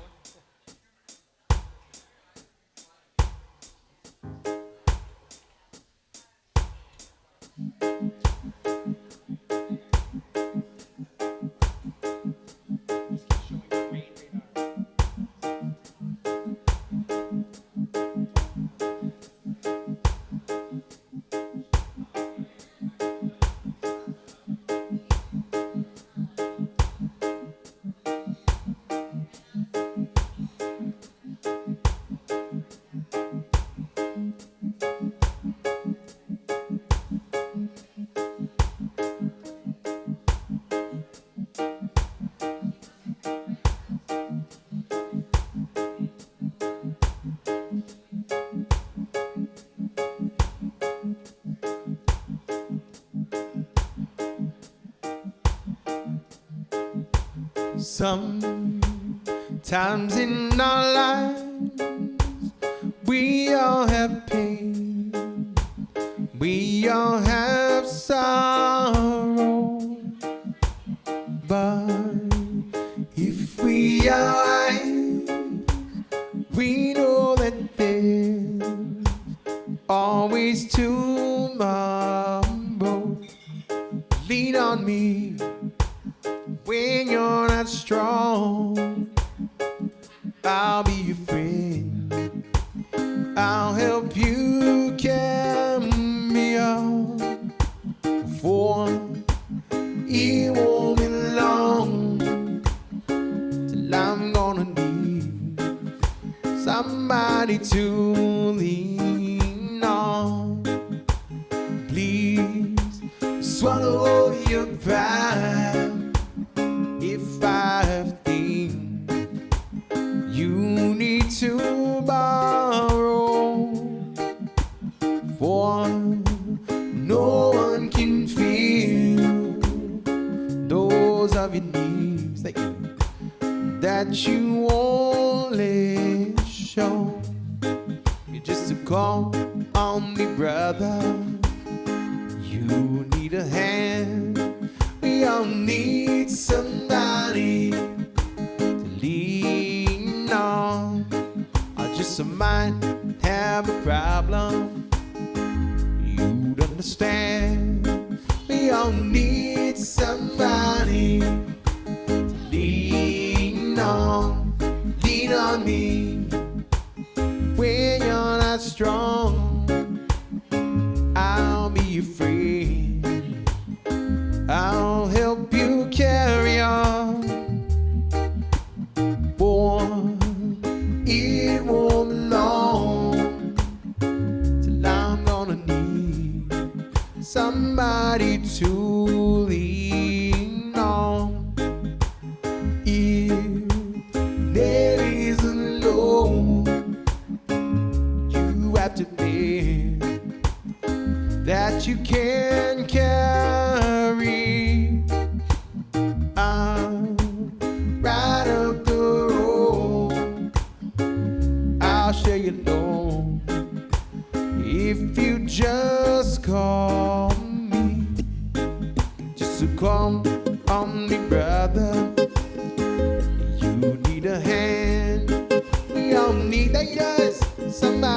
Sometimes in our lives we all have pain, we all have sorrow, but if we are wise, we know that there's always tomorrow. Lean on me when you're not strong. I'll be your friend. I'll help you carry on. For it won't be long till I'm gonna need somebody to lean on. Please swallow your pride. If I have things you need to borrow, for no one can feel those of your needs that you only show. You're just a call on me, brother. You need a hand. We all need somebody to lean on. I just might have a problem you'd understand. We all need somebody to lean on. Lean on me when you're not strong. I'll be your friend. I'll help you carry on. Boy, it won't be long till I'm gonna need somebody to lean on. If there is a load you have to bear that you can't carry, I'm right up the road. I'll share your load if you just call me. Just to call on me, brother. You need a hand. We all need that, yes. Somebody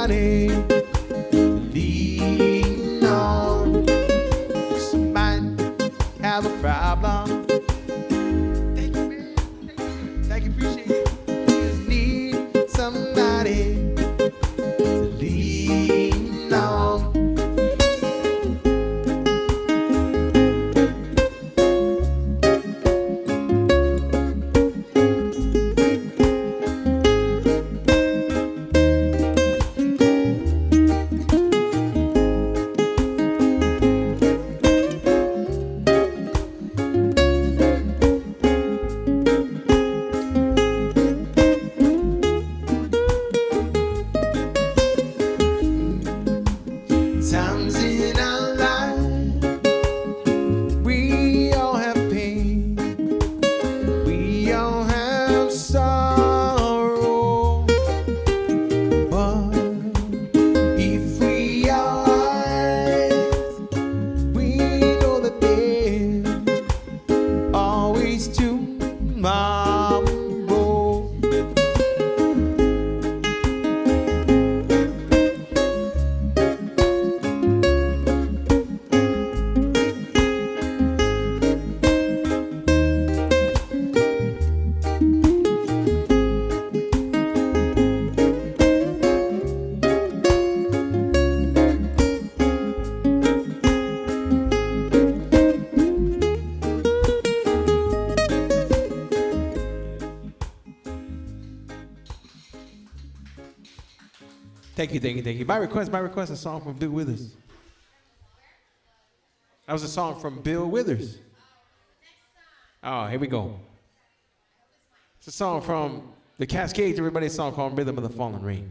Thank you, thank you, thank you. My request, a song from Bill Withers. That was a song from Bill Withers. Oh, here we go. It's a song from the Cascades, everybody's song called Rhythm of the Falling Rain.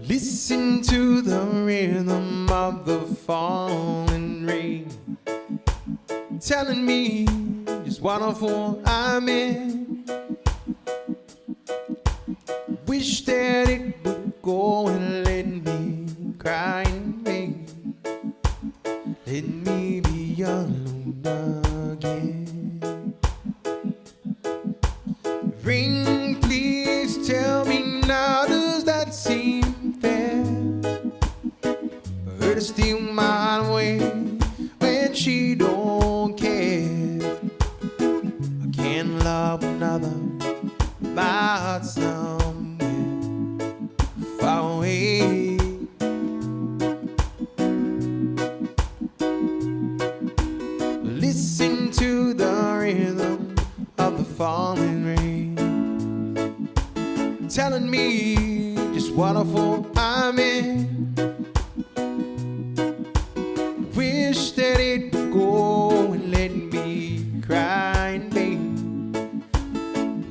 Listen to the rhythm of the falling rain, telling me just what a fool I'm in. Wish that it would go and let me cry in vain. Let me be alone again. Rain, please tell me now, does that seem fair? For her to steal my heart away when she don't care. I can't love another, my heart's somewhere far away. Listen to the rhythm of the falling rain, telling me just what a fool I'm in. Wish that it would go and let me cry in vain.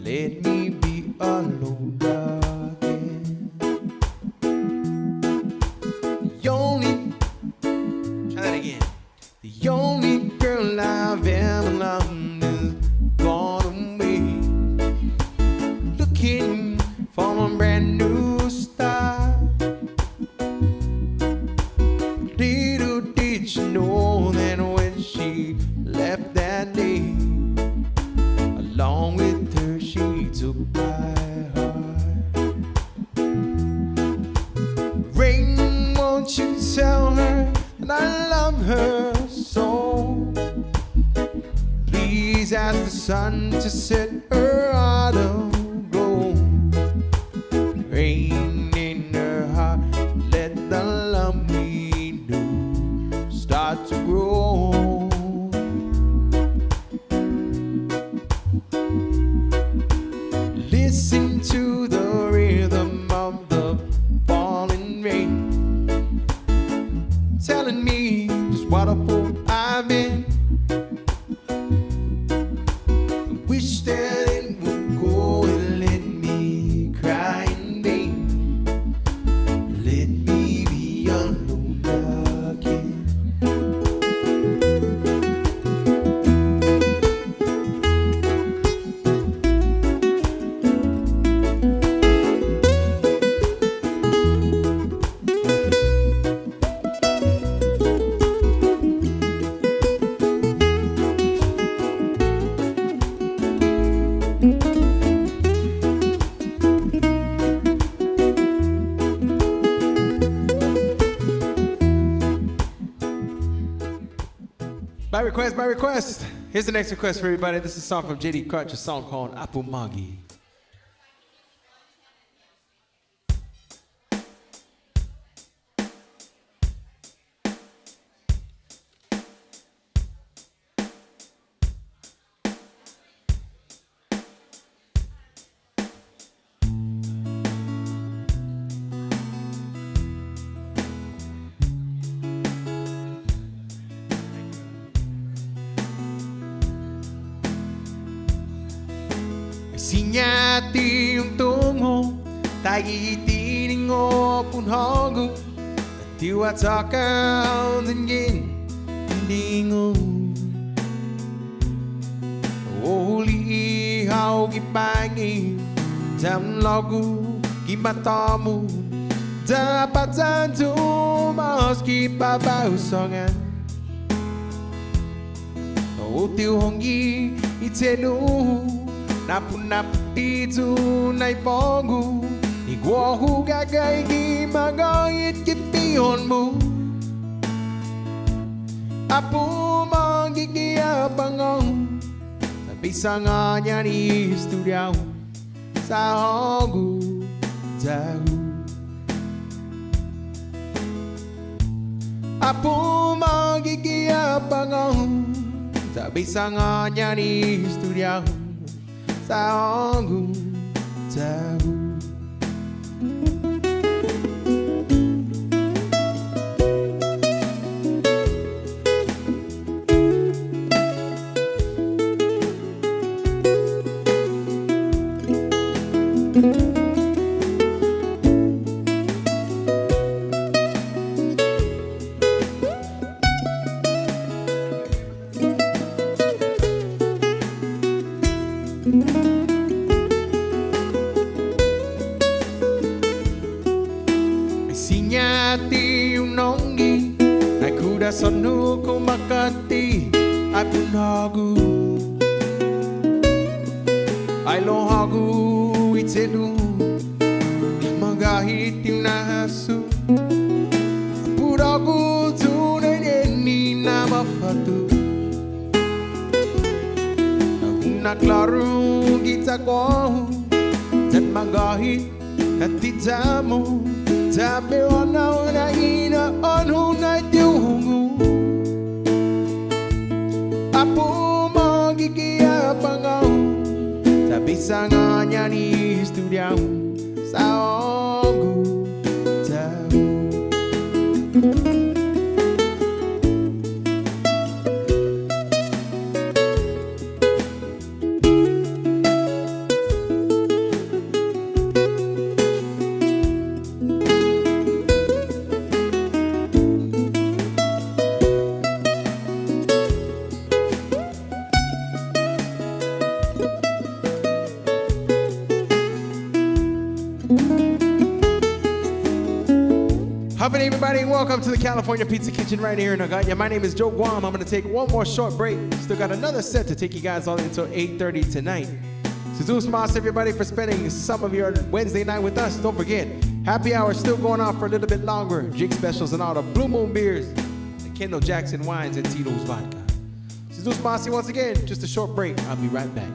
Let me be alone again. The only, try that again. The only girl I've ever loved is gone away, looking for a brand new start. Little did she know that when she left that day, along with her she took my heart. Rain, won't you tell her that I love her so? Please ask the sun to set her heart aglow. Rain in her heart, let the love we knew start to grow. Listen to the rhythm of the falling rain, telling me just what a fool I've been. I wish that it would go and let me cry in vain. Let me be alone again. By request, by request. Here's the next request for everybody. This is a song from JD Crutch, a song called Apumagi. Sinyati yung tungo, tagitining o punhogo, tiwataka dingin, dingo. Oli ihaw gipangi, damlogu gimatamu, dapat tumas gipabausangan. O tiuhongi itenu. Napu-napu nai pongu Iguahu gagay gimagayit kipihonmu Apu manggigiyapangong Sabisa nga ni studiao Sa hongu tahu Apu manggigiyapangong Sabisa nga ni studiao Sa hongu tahu Sinyati yung nonggi Ay kuda sonu kumakati Ay punagu Ay lohagu itenu Magahit yung nahasu Puragu tunay neni na mafatu Una klaro kita ko Dan magahit katitamu Tapi wana ina onu na tiungu Apu magigiyapangau Tapi sanganya ni studiau Sa hongu tahu Howdy everybody, welcome to the California Pizza Kitchen right here in Hagåtña. My name is Joe Guam. I'm going to take one more short break. Still got another set to take you guys all until 8:30 tonight. Jesus Mas everybody for spending some of your Wednesday night with us. Don't forget, happy hour still going on for a little bit longer. Drink specials and all the Blue Moon beers, the Kendall Jackson wines, and Tito's vodka. Jesus Mas once again, just a short break. I'll be right back.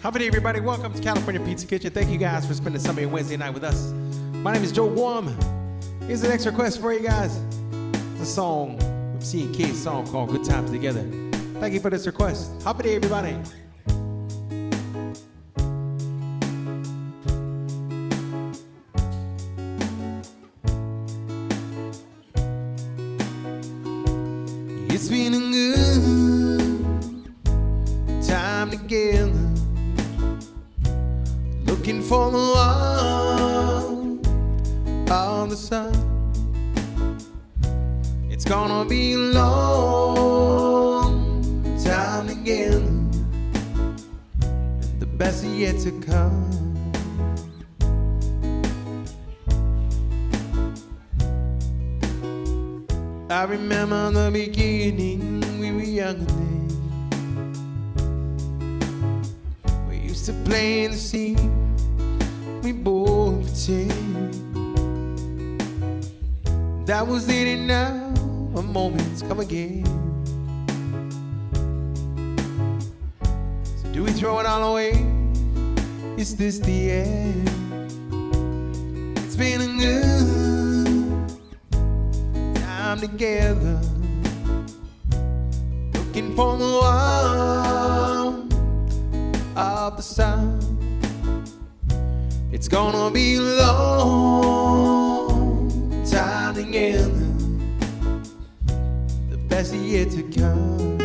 How about everybody? Welcome to California Pizza Kitchen. Thank you guys for spending some of your Wednesday night with us. My name is Joe Guam. Here's the next request for you guys. It's a song from C&K's song called Good Times Together. Thank you for this request. How about everybody? It's been a good time together, looking for the warmth of the sun. It's gonna be a long time together, and the best is yet to come. I remember the beginning, we were younger then. We used to play in the sea, we both pretend. That was then and now, a moment's come again. So do we throw it all away? Is this the end? It's been a good time together, looking for the warmth of the sun. It's gonna be a long time together, the best is yet to come.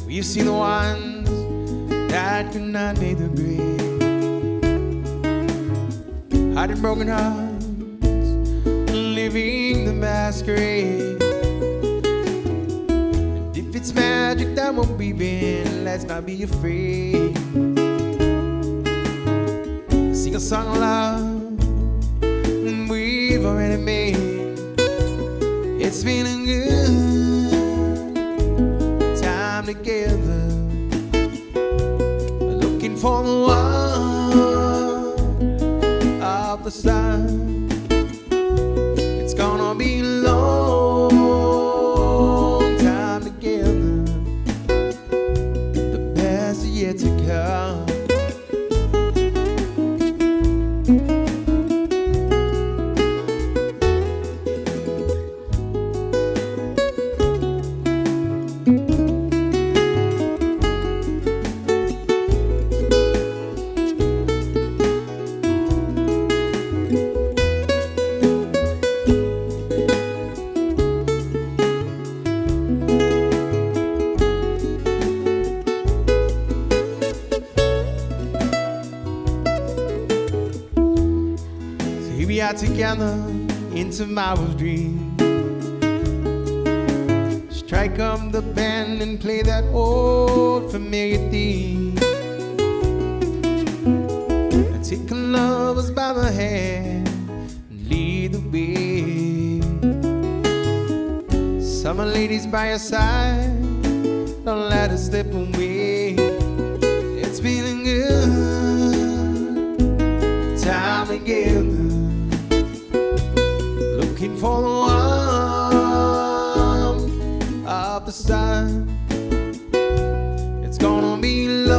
We've seen the ones that could not make the grade, hiding broken hearts, living the masquerade. And if it's magic that we're weaving, let's not be afraid. Sing a song of love we've already made. It's been a good together, looking for the warmth of the sun. It's gonna be a long time together, the best is yet to come. We are together in tomorrow's dream. Strike up the band and play that old familiar theme. And take our lovers by the hand and lead the way. Summer ladies by your side, don't let us slip away. It's been a good time together, looking for the warmth of the sun. It's gonna be a long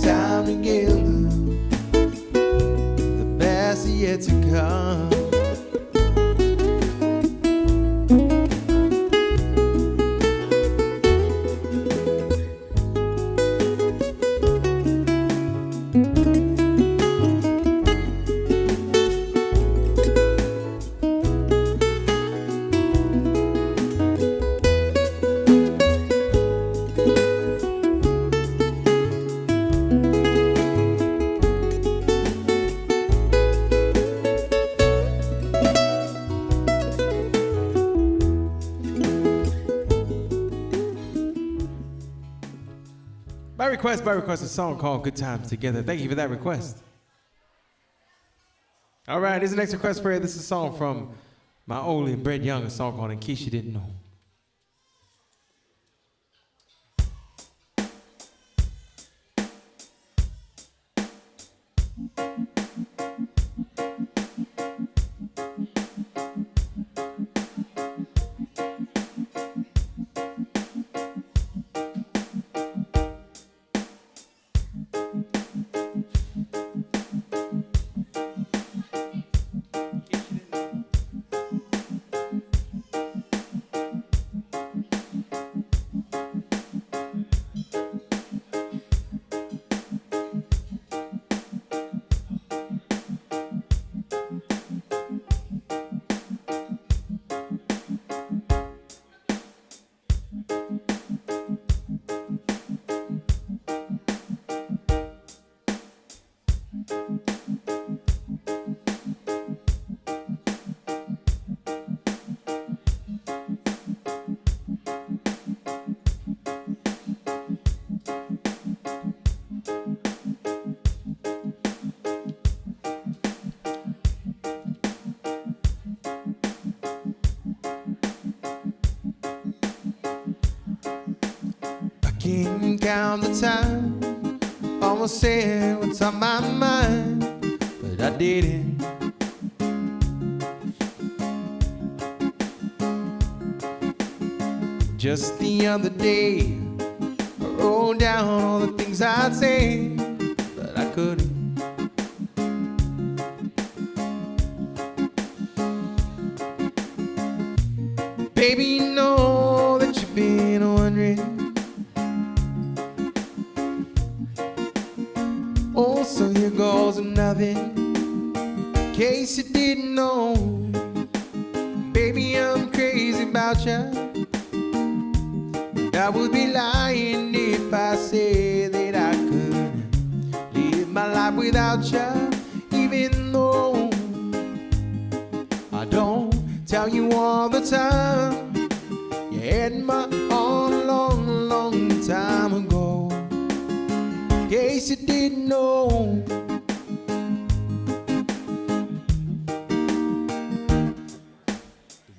time together, the best is yet to come. request, a song called Good Times Together. Thank you for that request. All right, here's the next request for you. This is a song from my oldie Brett Young, a song called In Case You Didn't Know. Can't count the time, almost said what's on my mind, but I didn't. Just the other day, I wrote down all the things I'd say, but I couldn't. Baby, you know that you've been wondering. Oh, so here goes nothing. In case you didn't know, baby, I'm crazy about you. I would be lying if I said that I couldn't live my life without you. Even though I don't tell you all the time, you had my all a long, long time ago. In case you didn't know,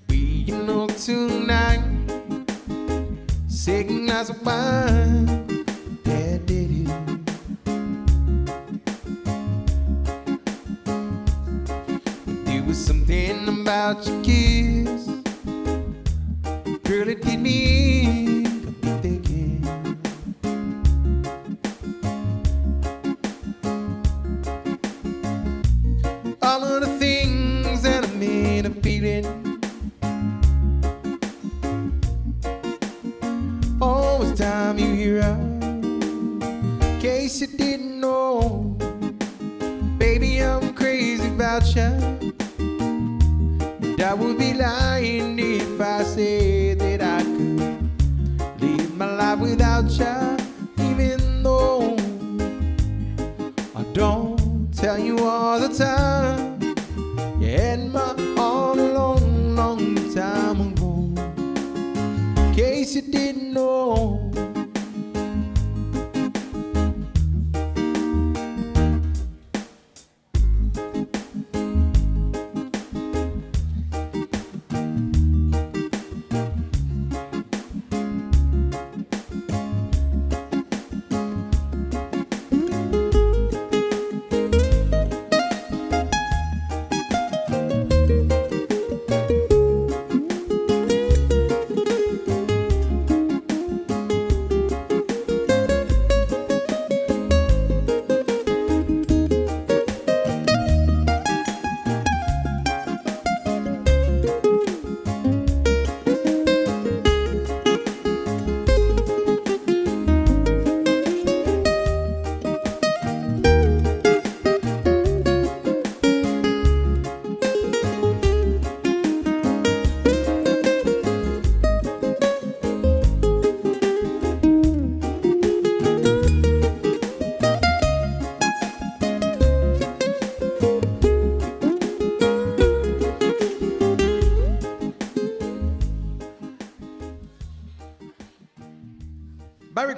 we can look tonight, second glass of wine, that did it. There was something about your kiss, girl, it did me thinking. All of the things that I made a feeling. Oh, it's time you hear out. In case you didn't know, baby, I'm crazy about you. And I would be lying if I said that I could live my life without you. Even though I don't tell you all the time, you had my all a long, long time ago. In case you didn't know.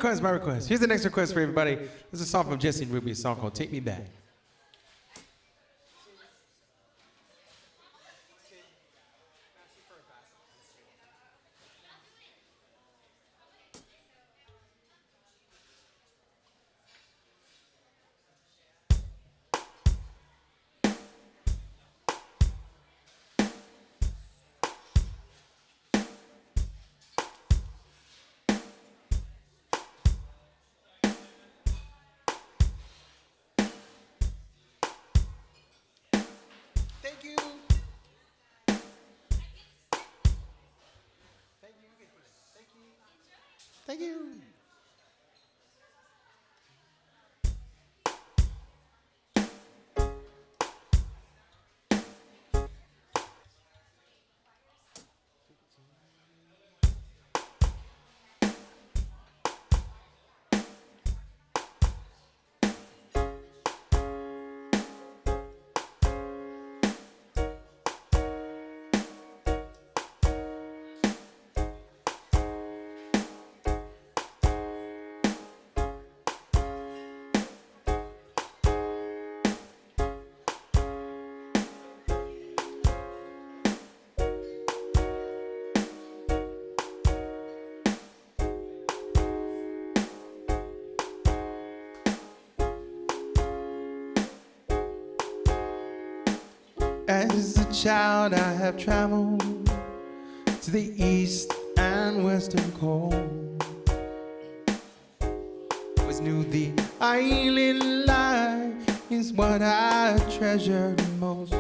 request, my request. Here's the next request for everybody. This is a song from Jesse and Ruby, a song called Take Me Back. Thank you. Thank you. As a child, I have traveled to the east and western coast. Always knew the island life is what I treasure most.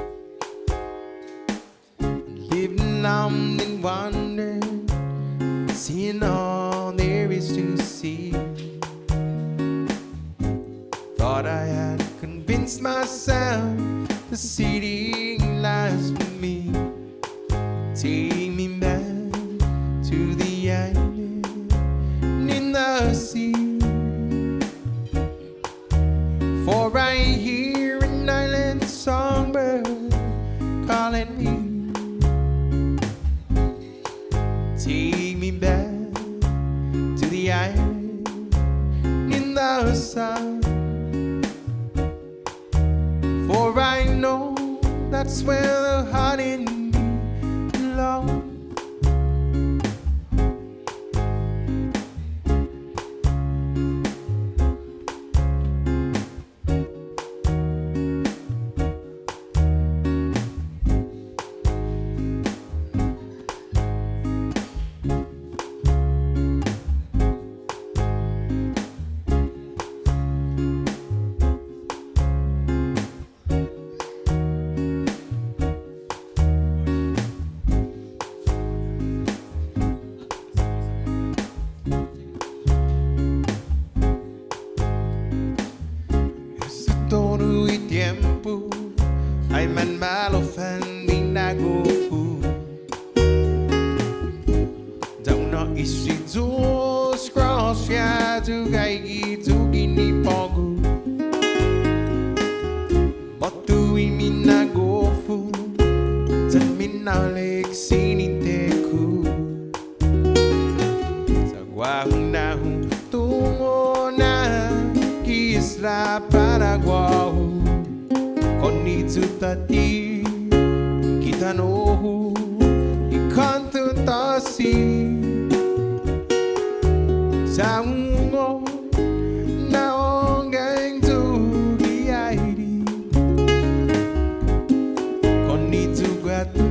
Living on in wonder, seeing all there is to see. Thought I had convinced myself the city lies for me. Take me back to the island in the sea. For I hear an island songbird calling me. Take me back to the island in the sun. For I know that's where the heart in me belongs. Todo y tiempo ay man malo fan binago daw na isidos cross ya to gaigi to gini pogo botu iminago fu tan minalik sininteku sa guahunahun tungo na Isla Paraguay, con tati kita nohu ikanto tasi sa ungo na ongang tu giairi con guatu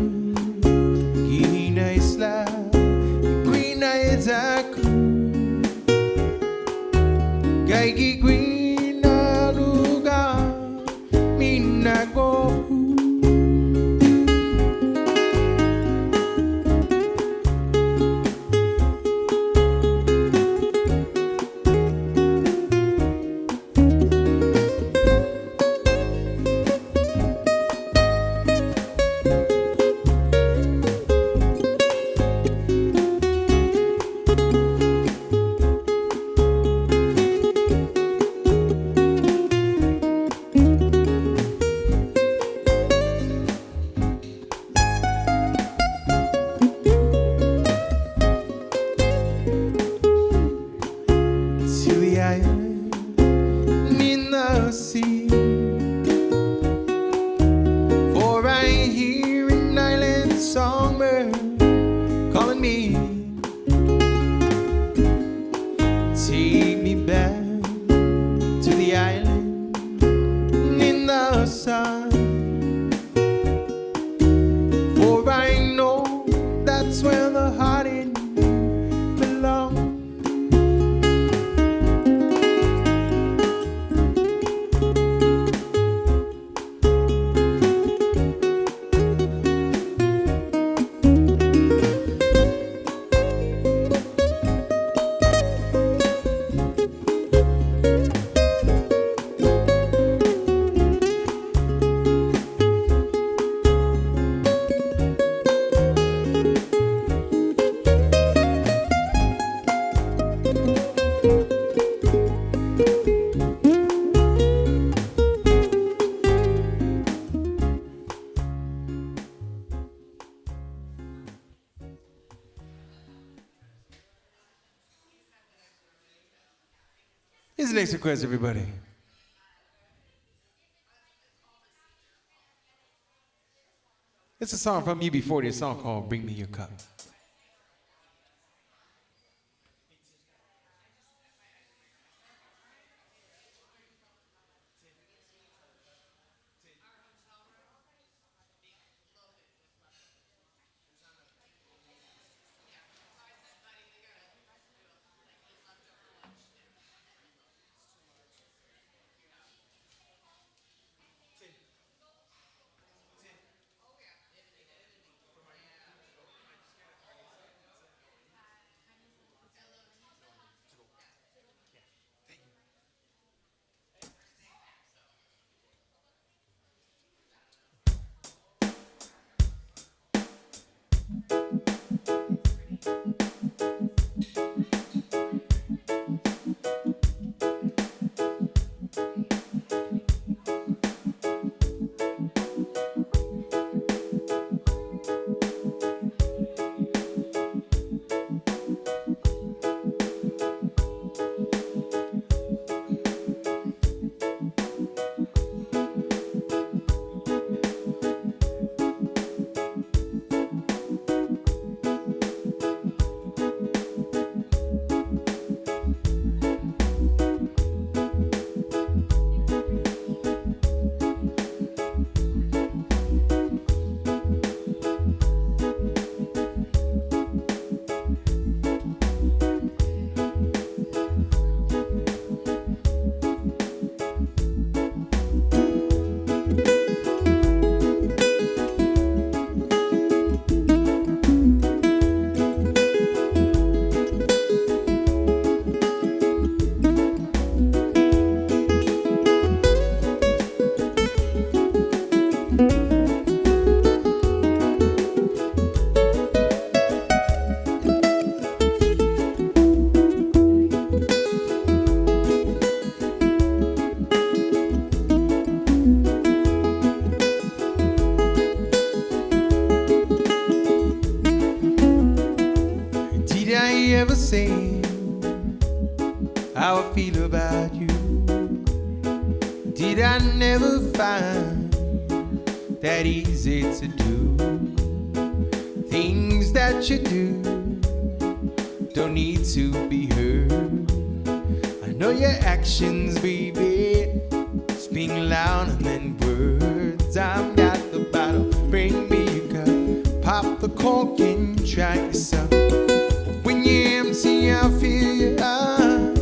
kina isla quina ezaku gaigi Minago the next request, everybody? It's a song from UB40, a song called Bring Me Your Cup. Ever say how I feel about you? Did I never find that easy to do? Things that you do don't need to be heard. I know your actions, baby, speak louder than words. I've got the bottle, bring me a cup, pop the cork and try yourself. When you're empty, I feel you up.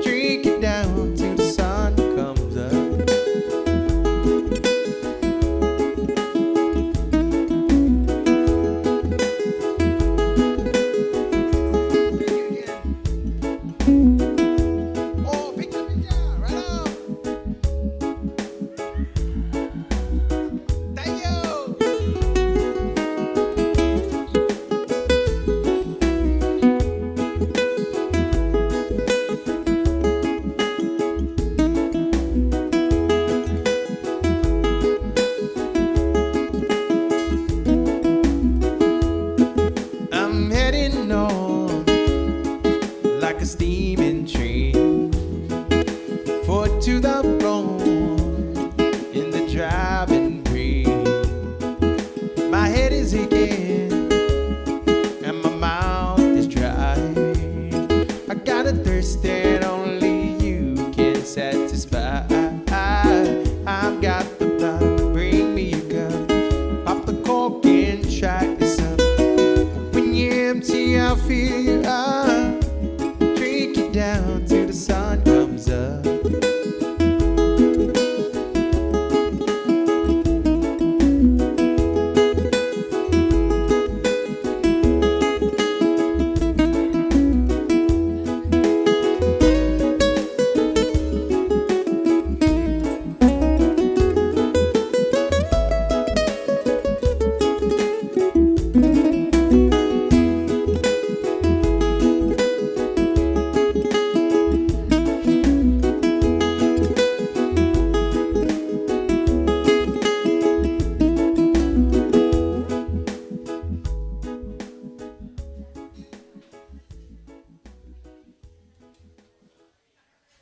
Drink it down till the sun comes up. Oh, pick up your jar, right on. Thank you.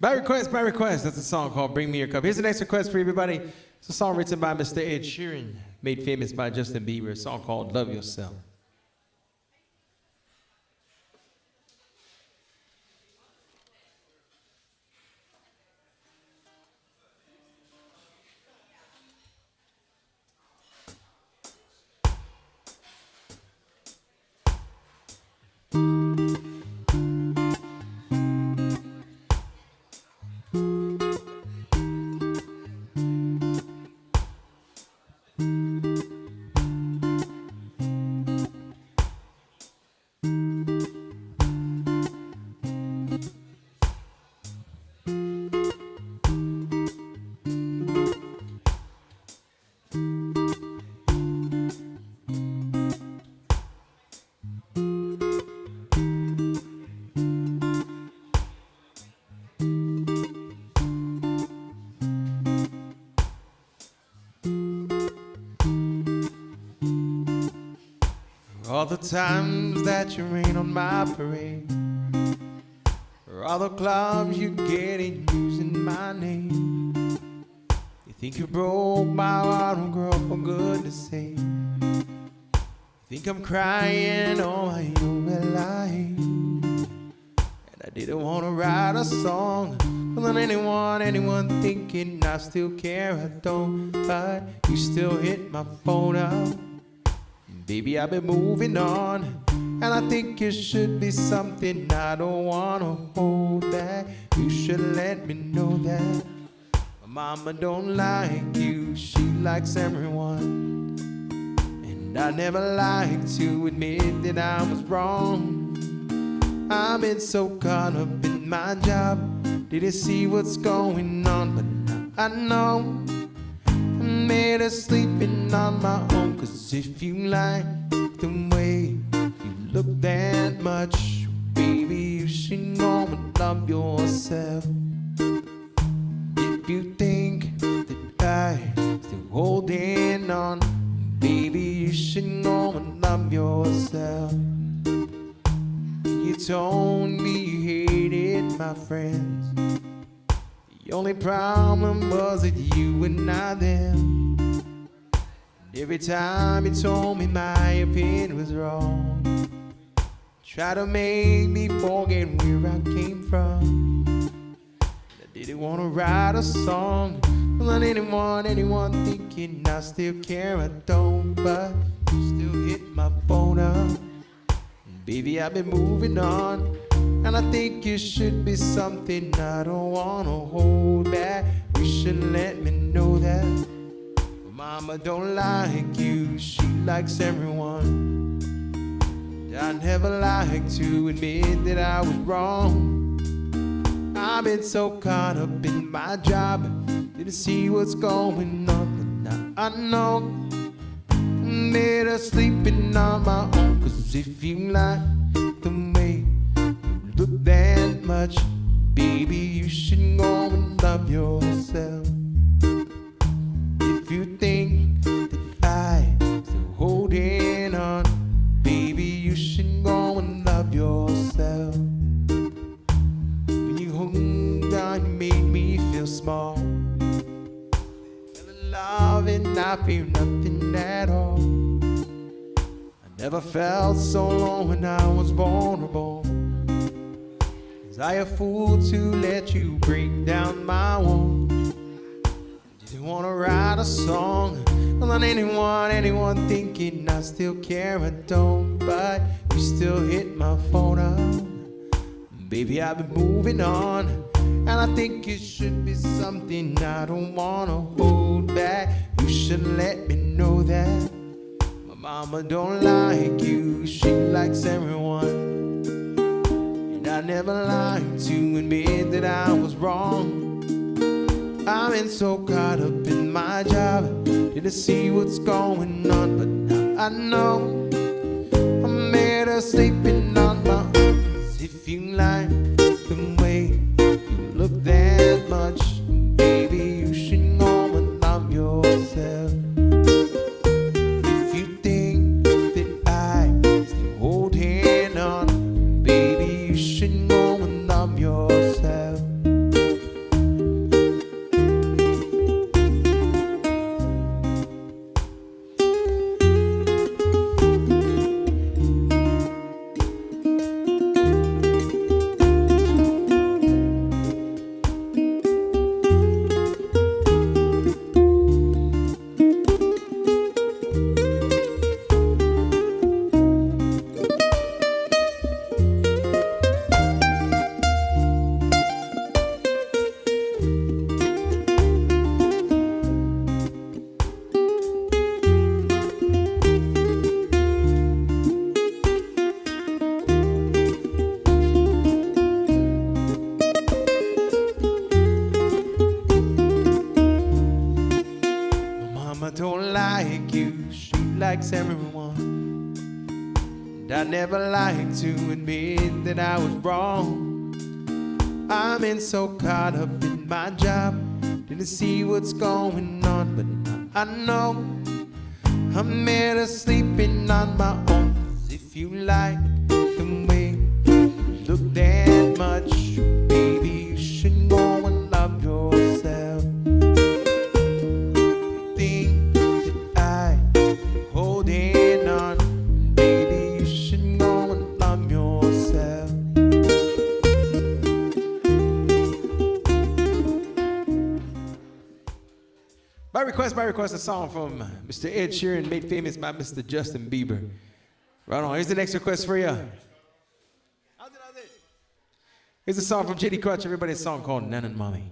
By request. That's a song called Bring Me Your Cup. Here's the next request for everybody. It's a song written by Mr. Ed Sheeran, made famous by Justin Bieber. A song called Love Yourself. All the times that you rain on my parade, or all the clubs you get in using my name. You think you broke my heart, oh girl, for goodness sake. You think I'm crying, oh I know well I ain't. And I didn't want to write a song, don't let anyone thinking I still care, I don't. But you still hit my phone up. Baby, I've been moving on, and I think it should be something I don't wanna hold back. You should let me know that my mama don't like you, she likes everyone. And I never like to admit that I was wrong. I've been so caught up in my job, didn't see what's going on, but now I know. I'm better sleeping on my own, 'cause if you like the way you look that much, baby, you should go and love yourself. If you think that I'm still holding on, baby, you should go and love yourself. You told me you hated my friends, the only problem was that you were not there. Every time you told me my opinion was wrong, try to make me forget where I came from. I didn't want to write a song, don't let anyone thinking I still care, I don't. But you still hit my phone up. Baby, I've been moving on, and I think it should be something I don't want to hold back. You should let me know that mama don't like you, she likes everyone. I never like to admit that I was wrong. I've been so caught up in my job, didn't see what's going on, but now I know. I'm better sleeping on my own, 'cause if you like the way you look that much, baby, you should go and love yourself. If you think that I'm still holding on, baby, you should go and love yourself. When you hold on, you made me feel small. Fell in love and I feel nothing at all. I never felt so long when I was vulnerable. Was I a fool to let you break down my walls? Didn't want to write a song, don't let anyone thinking I still care, I don't. But you still hit my phone up. Baby, I've been moving on, and I think it should be something I don't want to hold back. You should let me know that my mama don't like you, she likes everyone. And I never like to admit that I was wrong. I've been so caught up in my job, didn't see what's going on, but now I know. I'm better sleeping on my own. If you like the way you look that much, baby, you should go and love yourself. If you think that I'm still holding on, baby, you should go and love yourself. Mama don't like you, she likes everyone. And I never like to admit that I was wrong. I've been so caught up in my job, didn't see what's going on, but now I know I'm better sleeping on my own. If you like the way you look that much, baby, you should go and love yourself. Think that I holding on, baby, you should go and love yourself. By request, a song from Mr. Ed Sheeran, made famous by Mr. Justin Bieber. Right on, here's the next request for you. How's it? Here's a song from JD Crutch, everybody, a song called Nan and Mommy.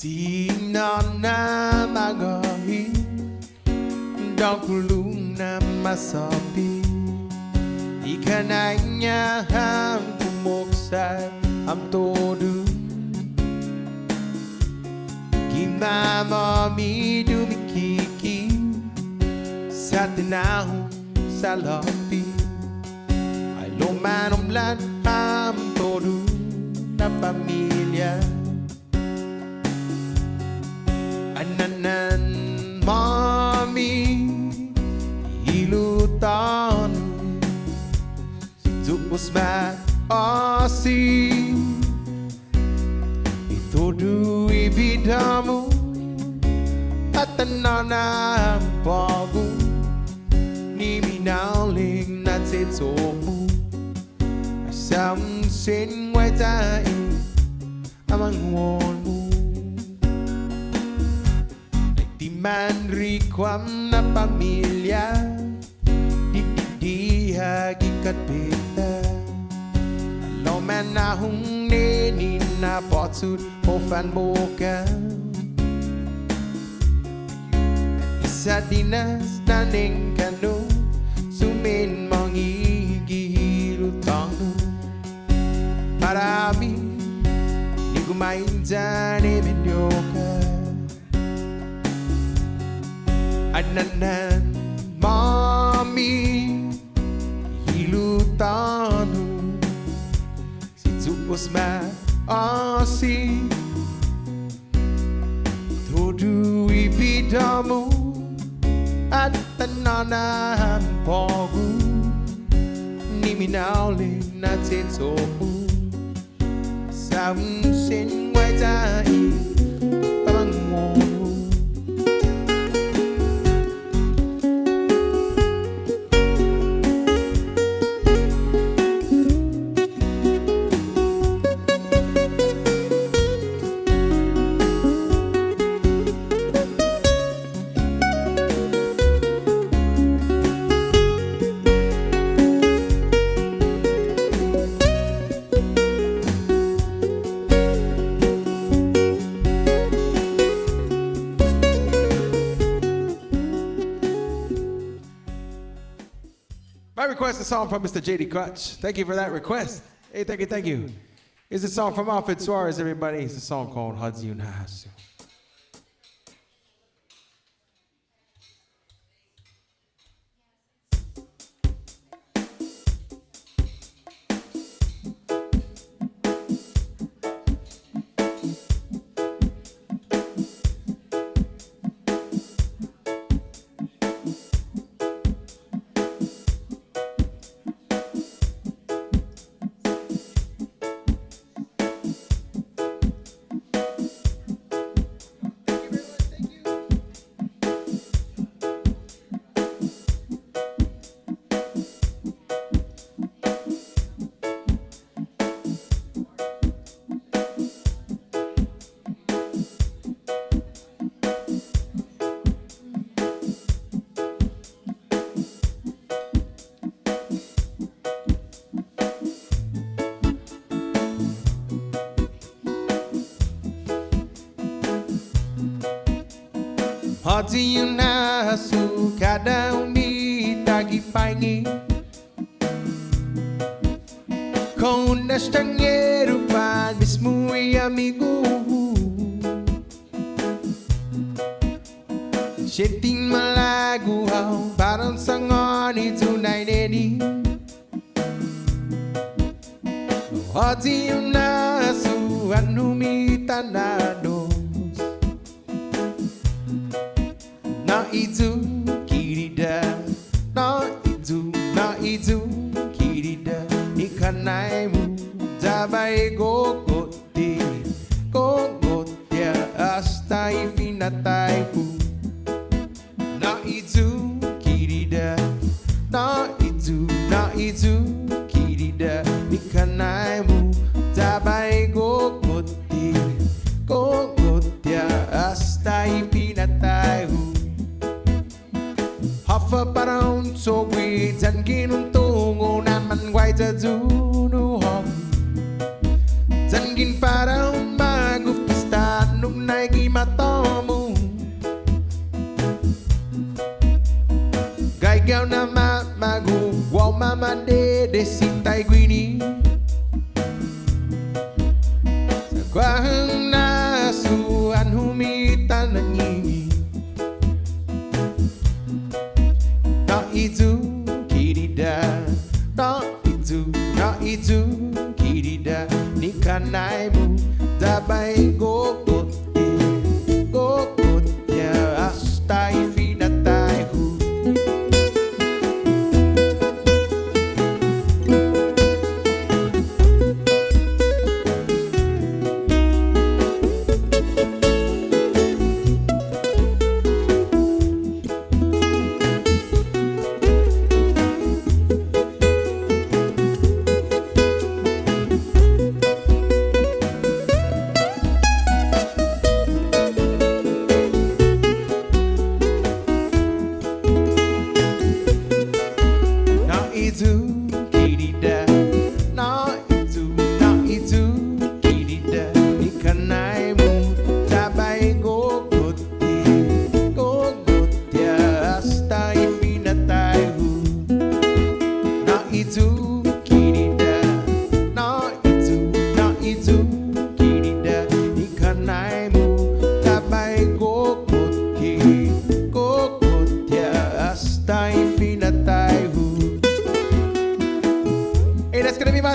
Sinana magahi Dakuluna masabi Ikananya ham kumoksa am todu Gimama mi dumikiki Satinahu salapi Ay lomanom lan am todu na pamilya Ananan mami ilutanu Situpos ba asi Itodu ibidamu At ananang bago Ni minaling na titomu Asam sin wai tai Amang won mo Man rikwam na pamilya Di hakikat beta Lo man na hung neni na potsut o fan boka Isa dinas na ning kanu Sumin mong igihilutang Marami Di kumain dyan medyoka Ananan mami hilutanu Situpos ma asi Todu ibidamu At tananan pogu Ni minauling na titomu Sam sin wai tai Pamangonu Request a song from Mr. JD Crutch. Thank you for that request. Hey, thank you. Here's a song from Alfred Suarez, everybody. It's a song called Hagåtña. Hati na su kada umi tagi paingi Kung nastangero pa mismo ay amigo Shenting malaguhaw parang sangoni tunay neni Hati na su anumita na dos Na itu kirida Na itu kirida Ikanai mu Dabai gogote Gogote hasta ifinatai pu Na itu kirida Na itu kirida Ikanai mu Dabai gogote Gogote hasta ifinatai pu Hoffa parang so we dan kinuntungo naman quay ta du nu hong Dan gin parang magupista nung naigimatomo Gaigaw na magu wow mama de sintay gwini Sa kwahang nasuan humita na ngini Na itu kirida Na itu kirida Nikanai mu Dabai gogote Gogote hasta ifinatai hu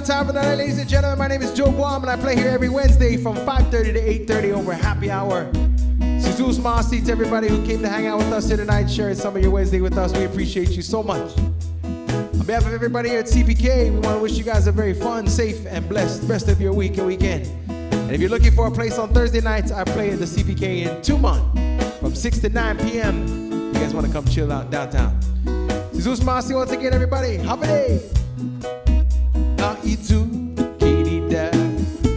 Time for that, ladies and gentlemen. My name is Joe Guam, and I play here every Wednesday from 5:30 to 8:30 over happy hour. Jesus Masi to everybody who came to hang out with us here tonight, sharing some of your Wednesday with us. We appreciate you so much. On behalf of everybody here at CPK, we want to wish you guys a very fun, safe, and blessed rest of your week and weekend. And if you're looking for a place on Thursday nights, I play at the CPK in Tumon from 6 to 9 p.m. You guys want to come chill out downtown. Jesus Masi once again, everybody. Have a day. Na itu kirida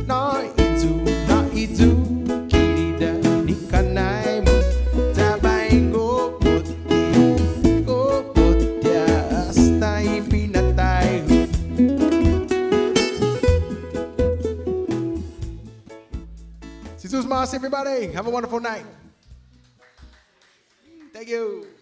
Na itu kirida Nikanai mo Tabay gogote Gogote hasta ifinatai hu Jesus Mas, everybody. Have a wonderful night. Thank you.